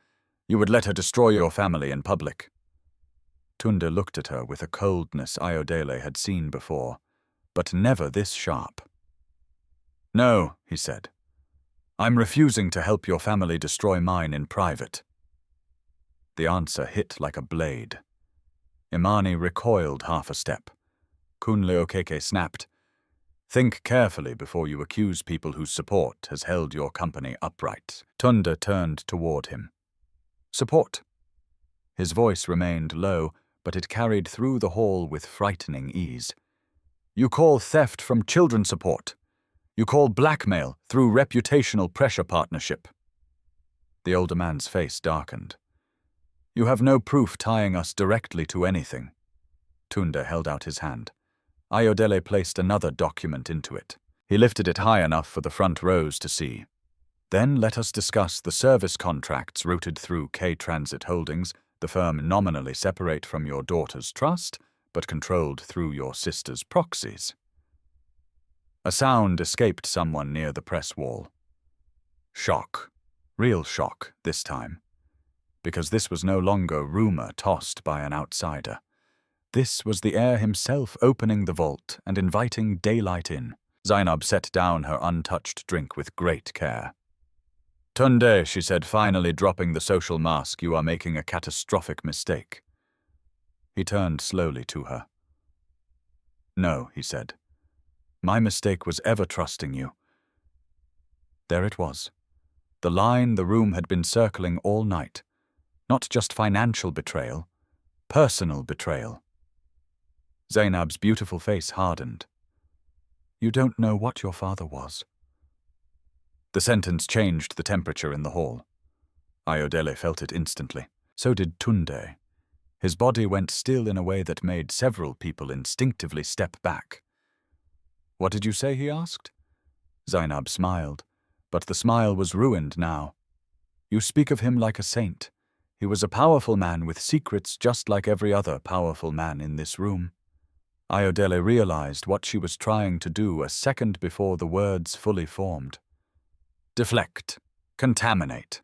"You would let her destroy your family in public." Tunda looked at her with a coldness Ayodele had seen before, but never this sharp. "No," he said. "I'm refusing to help your family destroy mine in private." The answer hit like a blade. Imani recoiled half a step. Kunle Okeke snapped, "Think carefully before you accuse people whose support has held your company upright." Tunda turned toward him. "Support?" His voice remained low, but it carried through the hall with frightening ease. "You call theft from children support. You call blackmail through reputational pressure partnership." The older man's face darkened. "You have no proof tying us directly to anything." Tunda held out his hand. Ayodele placed another document into it. He lifted it high enough for the front rows to see. Then let us discuss the service contracts routed through K-Transit Holdings, the firm nominally separate from your daughter's trust, but controlled through your sister's proxies. A sound escaped someone near the press wall. Shock. Real shock, this time. Because this was no longer rumor tossed by an outsider. This was the heir himself opening the vault and inviting daylight in. Zainab set down her untouched drink with great care. "Tunde," she said, finally dropping the social mask, "you are making a catastrophic mistake." He turned slowly to her. "No," he said. "My mistake was ever trusting you." There it was. The line the room had been circling all night. Not just financial betrayal, personal betrayal. Zainab's beautiful face hardened. "You don't know what your father was." The sentence changed the temperature in the hall. Ayodele felt it instantly. So did Tunde. His body went still in a way that made several people instinctively step back. "What did you say?" he asked. Zainab smiled, but the smile was ruined now. "You speak of him like a saint. He was a powerful man with secrets just like every other powerful man in this room." Ayodele realized what she was trying to do a second before the words fully formed. Deflect. Contaminate.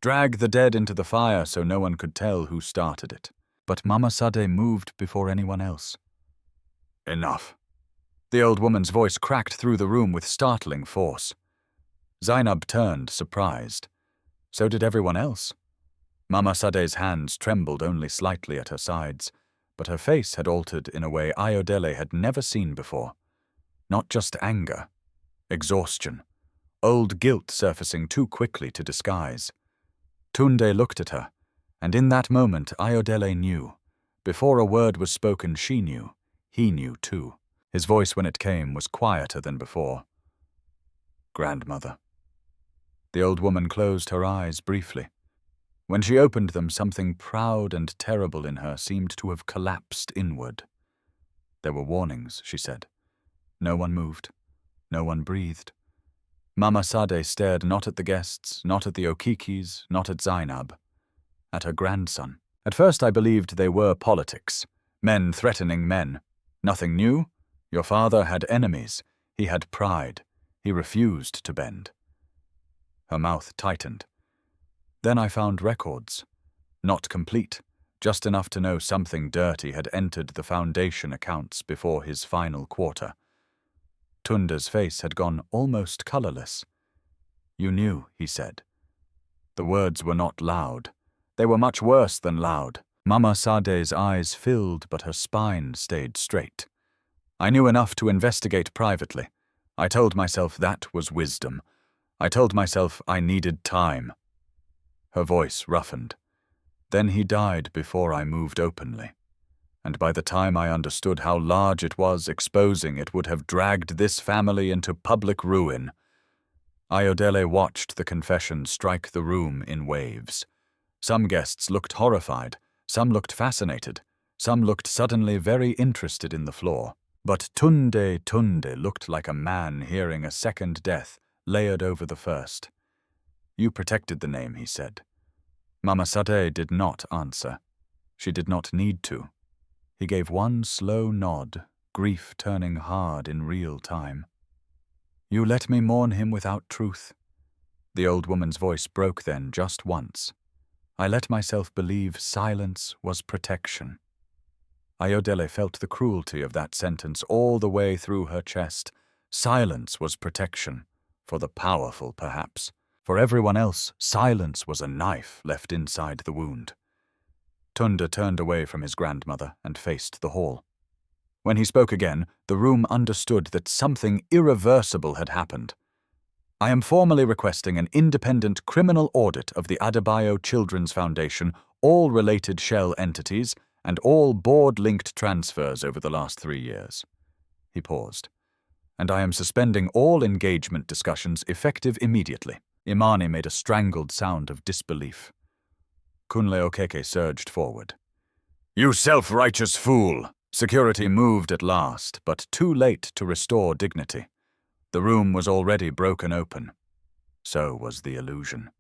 Drag the dead into the fire so no one could tell who started it. But Mama Sade moved before anyone else. "Enough." The old woman's voice cracked through the room with startling force. Zainab turned, surprised. So did everyone else. Mama Sade's hands trembled only slightly at her sides, but her face had altered in a way Ayodele had never seen before. Not just anger, exhaustion, old guilt surfacing too quickly to disguise. Tunde looked at her, and in that moment Ayodele knew. Before a word was spoken, she knew. He knew too. His voice, when it came, was quieter than before. "Grandmother." The old woman closed her eyes briefly. When she opened them, something proud and terrible in her seemed to have collapsed inward. "There were warnings," she said. No one moved. No one breathed. Mama Sade stared not at the guests, not at the Okikis, not at Zainab. At her grandson. At first I believed they were politics. Men threatening men. Nothing new. Your father had enemies. He had pride. He refused to bend. Her mouth tightened. Then I found records. Not complete, just enough to know something dirty had entered the foundation accounts before his final quarter. Tunde's face had gone almost colorless. "You knew," he said. The words were not loud. They were much worse than loud. Mama Sade's eyes filled, but her spine stayed straight. "I knew enough to investigate privately. I told myself that was wisdom. I told myself I needed time." Her voice roughened. "Then he died before I moved openly. And by the time I understood how large it was, exposing it would have dragged this family into public ruin." Ayodele watched the confession strike the room in waves. Some guests looked horrified, some looked fascinated, some looked suddenly very interested in the floor. But Tunde looked like a man hearing a second death layered over the first. "You protected the name," he said. Mama Sade did not answer. She did not need to. He gave one slow nod, grief turning hard in real time. "You let me mourn him without truth." The old woman's voice broke then just once. "I let myself believe silence was protection." Ayodele felt the cruelty of that sentence all the way through her chest. Silence was protection. For the powerful, perhaps. For everyone else, silence was a knife left inside the wound. Tunde turned away from his grandmother and faced the hall. When he spoke again, the room understood that something irreversible had happened. "I am formally requesting an independent criminal audit of the Adebayo Children's Foundation, all related shell entities, and all board-linked transfers over the last 3 years." He paused. "And I am suspending all engagement discussions effective immediately." Imani made a strangled sound of disbelief. Kunle Okeke surged forward. "You self-righteous fool!" Security moved at last, but too late to restore dignity. The room was already broken open. So was the illusion.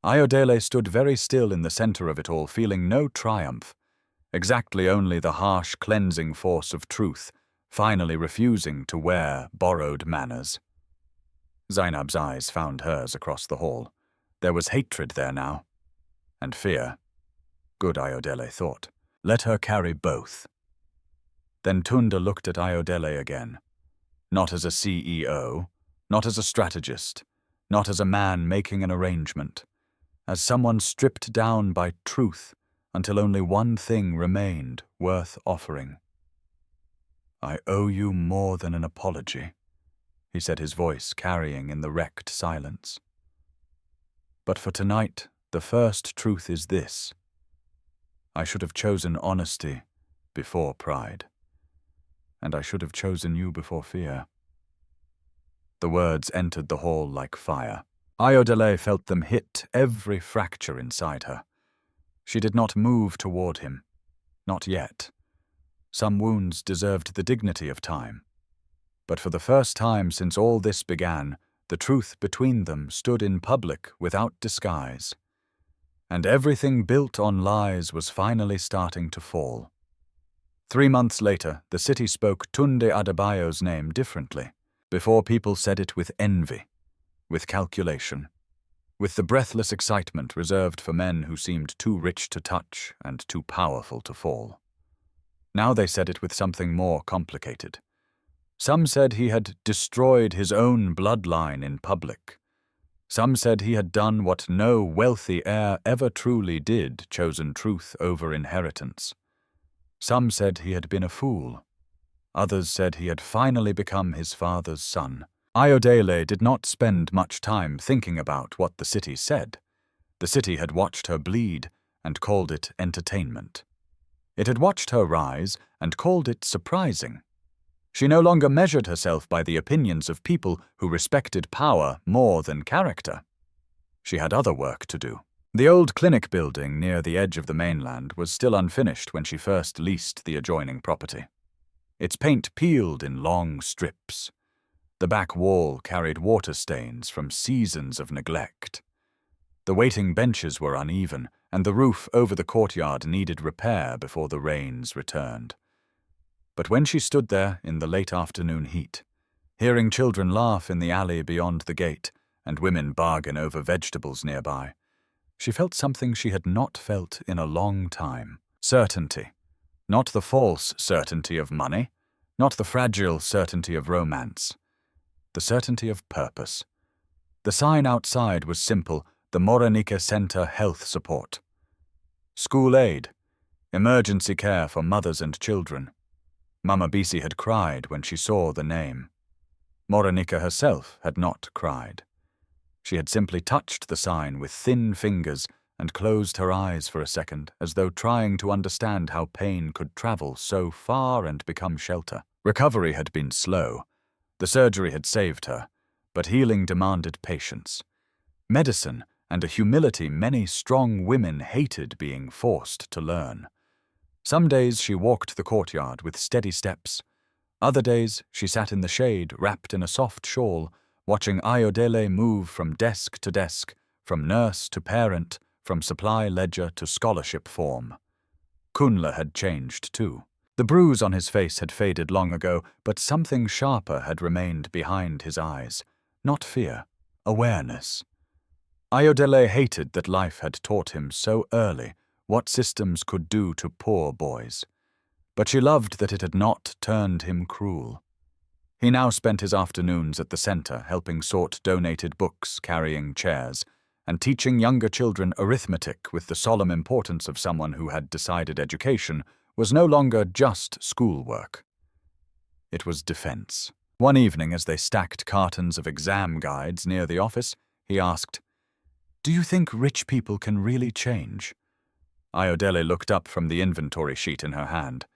Ayodele stood very still in the center of it all, feeling no triumph, exactly only the harsh cleansing force of truth, finally refusing to wear borrowed manners. Zainab's eyes found hers across the hall. There was hatred there now, and fear. Good, Ayodele thought. Let her carry both. Then Tunda looked at Ayodele again, not as a CEO, not as a strategist, not as a man making an arrangement, as someone stripped down by truth until only one thing remained worth offering. I owe you more than an apology, he said, his voice carrying in the wrecked silence. But for tonight, the first truth is this. I should have chosen honesty before pride, and I should have chosen you before fear. The words entered the hall like fire. Ayodele felt them hit every fracture inside her. She did not move toward him. Not yet. Some wounds deserved the dignity of time. But for the first time since all this began, the truth between them stood in public without disguise. And everything built on lies was finally starting to fall. 3 months later, the city spoke Tunde Adebayo's name differently. Before, people said it with envy, with calculation, with the breathless excitement reserved for men who seemed too rich to touch and too powerful to fall. Now they said it with something more complicated. Some said he had destroyed his own bloodline in public. Some said he had done what no wealthy heir ever truly did, chosen truth over inheritance. Some said he had been a fool. Others said he had finally become his father's son. Ayodele did not spend much time thinking about what the city said. The city had watched her bleed and called it entertainment. It had watched her rise and called it surprising. She no longer measured herself by the opinions of people who respected power more than character. She had other work to do. The old clinic building near the edge of the mainland was still unfinished when she first leased the adjoining property. Its paint peeled in long strips. The back wall carried water stains from seasons of neglect. The waiting benches were uneven, and the roof over the courtyard needed repair before the rains returned. But when she stood there in the late afternoon heat, hearing children laugh in the alley beyond the gate and women bargain over vegetables nearby, she felt something she had not felt in a long time. Certainty. Not the false certainty of money, not the fragile certainty of romance. The certainty of purpose. The sign outside was simple: the Moranica Center Health Support. School aid. Emergency care for mothers and children. Mama Bisi had cried when she saw the name. Moranica herself had not cried. She had simply touched the sign with thin fingers and closed her eyes for a second, as though trying to understand how pain could travel so far and become shelter. Recovery had been slow. The surgery had saved her, but healing demanded patience. Medicine and a humility many strong women hated being forced to learn. Some days she walked the courtyard with steady steps. Other days she sat in the shade, wrapped in a soft shawl, watching Ayodele move from desk to desk, from nurse to parent, from supply ledger to scholarship form. Kunle had changed too. The bruise on his face had faded long ago, but something sharper had remained behind his eyes. Not fear, awareness. Ayodele hated that life had taught him so early what systems could do to poor boys. But she loved that it had not turned him cruel. He now spent his afternoons at the center, helping sort donated books, carrying chairs, and teaching younger children arithmetic with the solemn importance of someone who had decided education was no longer just schoolwork. It was defense. One evening, as they stacked cartons of exam guides near the office, he asked, "Do you think rich people can really change?" Ayodele looked up from the inventory sheet in her hand.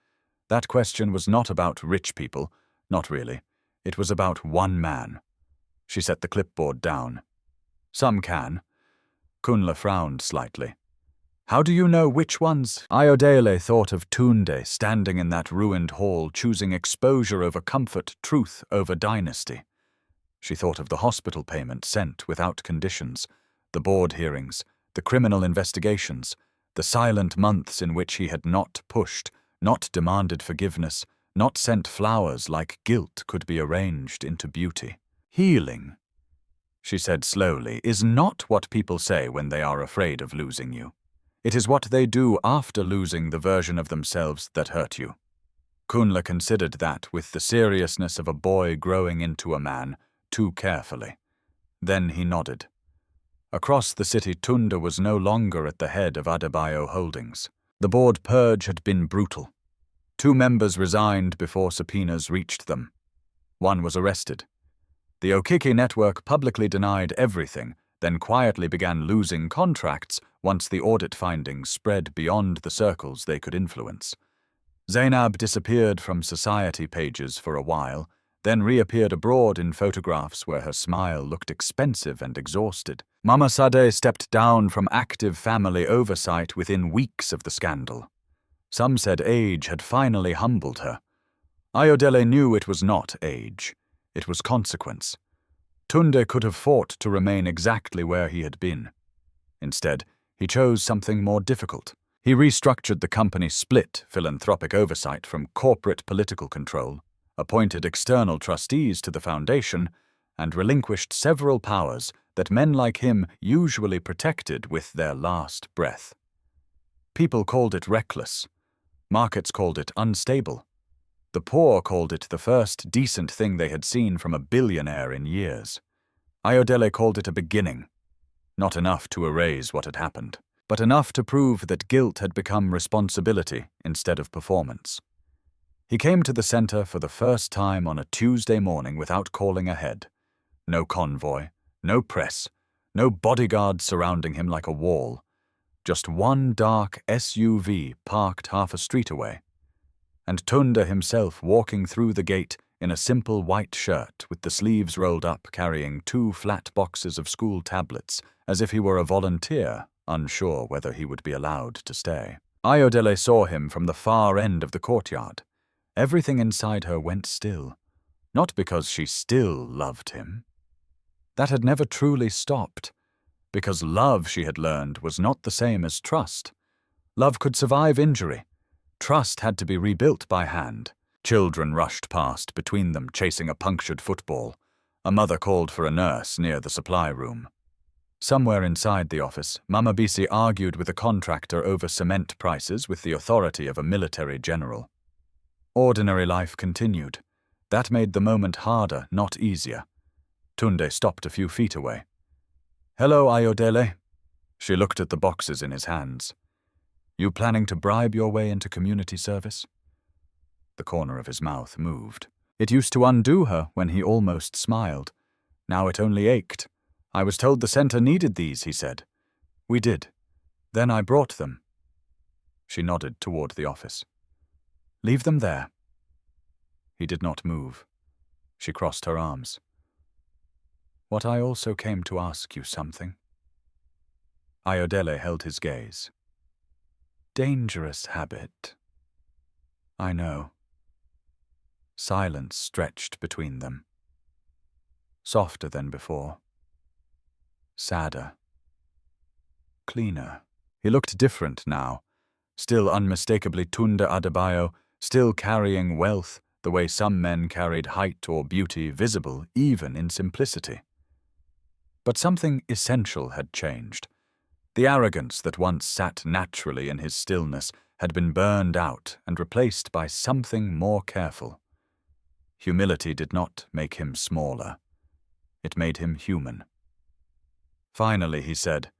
That question was not about rich people, not really. It was about one man. She set the clipboard down. Some can. Kunle frowned slightly. How do you know which ones? Ayodele thought of Tunde standing in that ruined hall, choosing exposure over comfort, truth over dynasty. She thought of the hospital payment sent without conditions, the board hearings, the criminal investigations, the silent months in which he had not pushed, not demanded forgiveness, not sent flowers like guilt could be arranged into beauty. Healing, she said slowly, is not what people say when they are afraid of losing you. It is what they do after losing the version of themselves that hurt you. Kunle considered that with the seriousness of a boy growing into a man, too carefully. Then he nodded. Across the city, Tunde was no longer at the head of Adebayo Holdings. The board purge had been brutal. 2 members resigned before subpoenas reached them. 1 was arrested. The Okiki network publicly denied everything, then quietly began losing contracts once the audit findings spread beyond the circles they could influence. Zainab disappeared from society pages for a while, then reappeared abroad in photographs where her smile looked expensive and exhausted. Mama Sadeh stepped down from active family oversight within weeks of the scandal. Some said age had finally humbled her. Ayodele knew it was not age. It was consequence. Tunde could have fought to remain exactly where he had been. Instead, he chose something more difficult. He restructured the company, split philanthropic oversight from corporate political control, appointed external trustees to the foundation, and relinquished several powers that men like him usually protected with their last breath. People called it reckless. Markets called it unstable. The poor called it the first decent thing they had seen from a billionaire in years. Ayodele called it a beginning. Not enough to erase what had happened, but enough to prove that guilt had become responsibility instead of performance. He came to the center for the first time on a Tuesday morning without calling ahead. No convoy, no press, no bodyguards surrounding him like a wall. Just one dark SUV parked half a street away. And Tunde himself walking through the gate in a simple white shirt with the sleeves rolled up, carrying 2 flat boxes of school tablets, as if he were a volunteer, unsure whether he would be allowed to stay. Ayodele saw him from the far end of the courtyard. Everything inside her went still, not because she still loved him. That had never truly stopped, because love, she had learned, was not the same as trust. Love could survive injury. Trust had to be rebuilt by hand. Children rushed past, between them chasing a punctured football. A mother called for a nurse near the supply room. Somewhere inside the office, Mama Bisi argued with a contractor over cement prices with the authority of a military general. Ordinary life continued. That made the moment harder, not easier. Tunde stopped a few feet away. "Hello, Ayodele." She looked at the boxes in his hands. "You planning to bribe your way into community service?" The corner of his mouth moved. It used to undo her when he almost smiled. Now it only ached. "I was told the center needed these," he said. "We did. Then I brought them." She nodded toward the office. "Leave them there." He did not move. She crossed her arms. "What I also came to ask you something." Ayodele held his gaze. "Dangerous habit." "I know." Silence stretched between them. Softer than before. Sadder. Cleaner. He looked different now. Still unmistakably Tunde Adebayo, still carrying wealth the way some men carried height or beauty, visible even in simplicity. But something essential had changed. The arrogance that once sat naturally in his stillness had been burned out and replaced by something more careful. Humility did not make him smaller. It made him human. Finally, he said,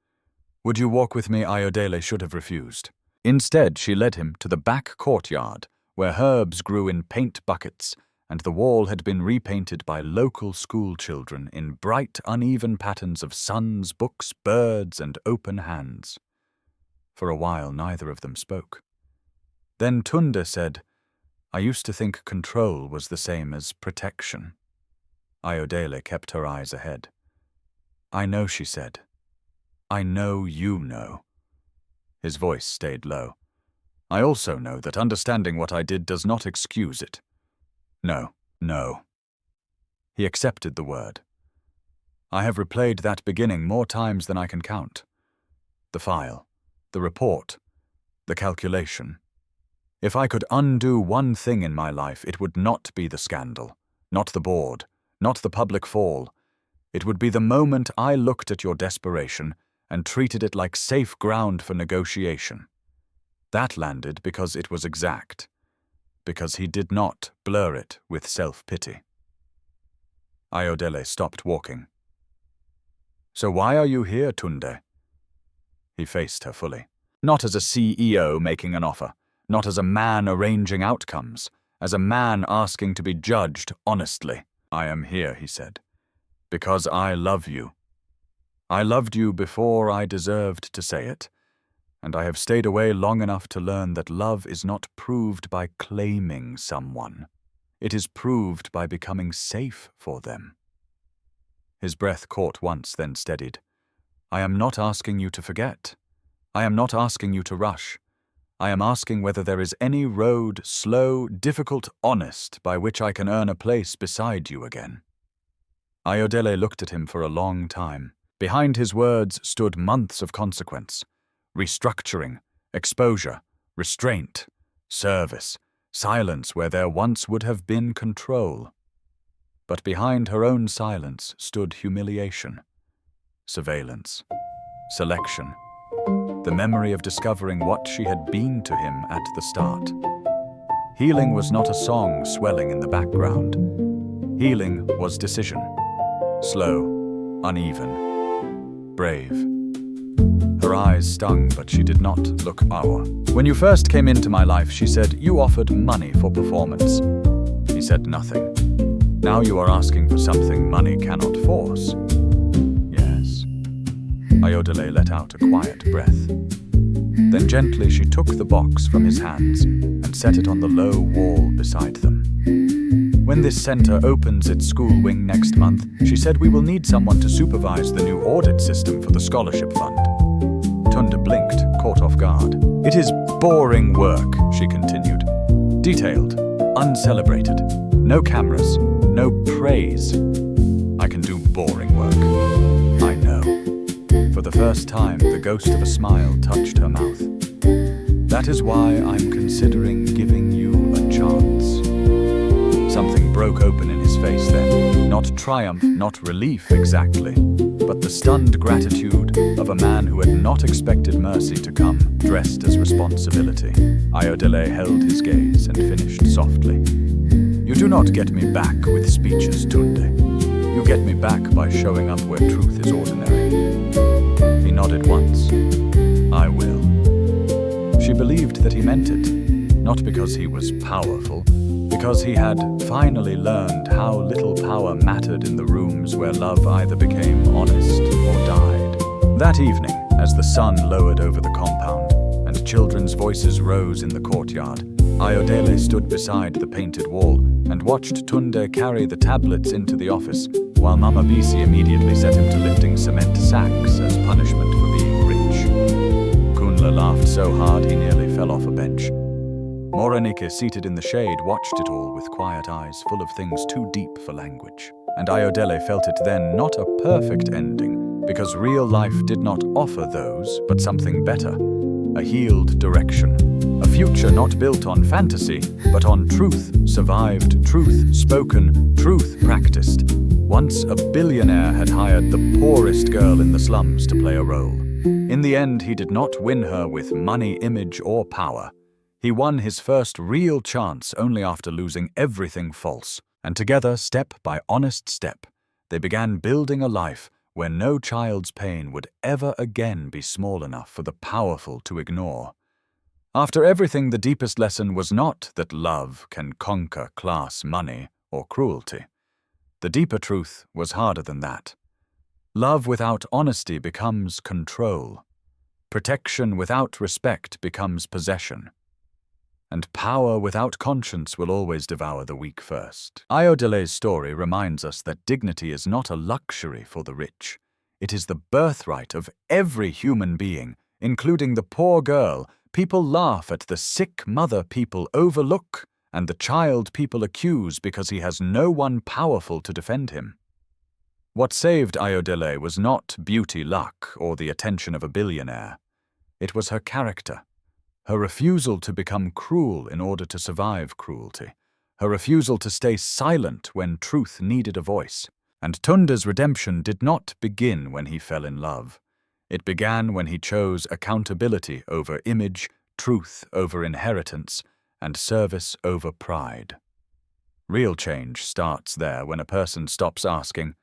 "Would you walk with me?" Ayodele should have refused. Instead, she led him to the back courtyard, where herbs grew in paint buckets, and the wall had been repainted by local school children in bright, uneven patterns of suns, books, birds, and open hands. For a while, neither of them spoke. Then Tunde said, "I used to think control was the same as protection." Ayodele kept her eyes ahead. "I know," she said. "I know you know." His voice stayed low. "I also know that understanding what I did does not excuse it." No. He accepted the word. I have replayed that beginning more times than I can count. The file, the report, the calculation. If I could undo one thing in my life, it would not be the scandal, not the board, not the public fall. It would be the moment I looked at your desperation and treated it like safe ground for negotiation. That landed because it was exact, because he did not blur it with self-pity. Ayodele stopped walking. So why are you here, Tunde? He faced her fully. Not as a CEO making an offer, not as a man arranging outcomes, as a man asking to be judged honestly. I am here, he said, because I love you. I loved you before I deserved to say it, and I have stayed away long enough to learn that love is not proved by claiming someone. It is proved by becoming safe for them. His breath caught once, then steadied. I am not asking you to forget. I am not asking you to rush. I am asking whether there is any road, slow, difficult, honest, by which I can earn a place beside you again. Ayodele looked at him for a long time. Behind his words stood months of consequence. Restructuring, exposure, restraint, service, silence where there once would have been control. But behind her own silence stood humiliation, surveillance, selection, the memory of discovering what she had been to him at the start. Healing was not a song swelling in the background. Healing was decision. Slow, uneven, brave. Her eyes stung, but she did not look sour. When you first came into my life, she said, you offered money for performance. He said nothing. Now you are asking for something money cannot force. Yes. Ayodele let out a quiet breath. Then gently she took the box from his hands and set it on the low wall beside them. When this center opens its school wing next month, she said we will need someone to supervise the new audit system for the scholarship fund. Tunde blinked, caught off guard. It is boring work, she continued. Detailed, uncelebrated, no cameras, no praise. I can do boring work. I know. For the first time, the ghost of a smile touched her mouth. That is why I'm considering giving you a chance. Something broke open in his face then. Not triumph, not relief exactly, but the stunned gratitude of a man who had not expected mercy to come, dressed as responsibility. Ayodele held his gaze and finished softly. You do not get me back with speeches, Tunde. You get me back by showing up where truth is ordinary. He nodded once. I will. She believed that he meant it, not because he was powerful, because he had finally learned how little power mattered in the rooms where love either became honest or died. That evening, as the sun lowered over the compound and children's voices rose in the courtyard, Ayodele stood beside the painted wall and watched Tunde carry the tablets into the office, while Mama Bisi immediately set him to lifting cement sacks as punishment for being rich. Kunle laughed so hard he nearly fell off a bench. Morenike, seated in the shade, watched it all with quiet eyes full of things too deep for language. And Ayodele felt it then not a perfect ending, because real life did not offer those, but something better. A healed direction. A future not built on fantasy, but on truth survived, truth spoken, truth practiced. Once a billionaire had hired the poorest girl in the slums to play a role. In the end, he did not win her with money, image, or power. He won his first real chance only after losing everything false. And together, step by honest step, they began building a life where no child's pain would ever again be small enough for the powerful to ignore. After everything, the deepest lesson was not that love can conquer class, money, or cruelty. The deeper truth was harder than that. Love without honesty becomes control. Protection without respect becomes possession. And power without conscience will always devour the weak first. Ayodele's story reminds us that dignity is not a luxury for the rich. It is the birthright of every human being, including the poor girl. People laugh at the sick mother people overlook, and the child people accuse because he has no one powerful to defend him. What saved Ayodele was not beauty, luck, or the attention of a billionaire. It was her character, her refusal to become cruel in order to survive cruelty, her refusal to stay silent when truth needed a voice. And Tunde's redemption did not begin when he fell in love. It began when he chose accountability over image, truth over inheritance, and service over pride. Real change starts there when a person stops asking,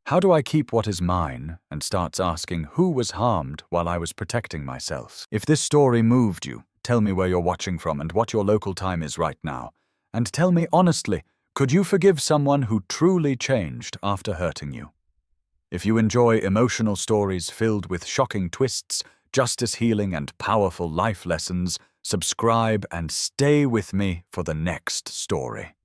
"How do I keep what is mine?" and starts asking, "Who was harmed while I was protecting myself?" If this story moved you, tell me where you're watching from and what your local time is right now. And tell me honestly, could you forgive someone who truly changed after hurting you? If you enjoy emotional stories filled with shocking twists, justice healing, and powerful life lessons, subscribe and stay with me for the next story.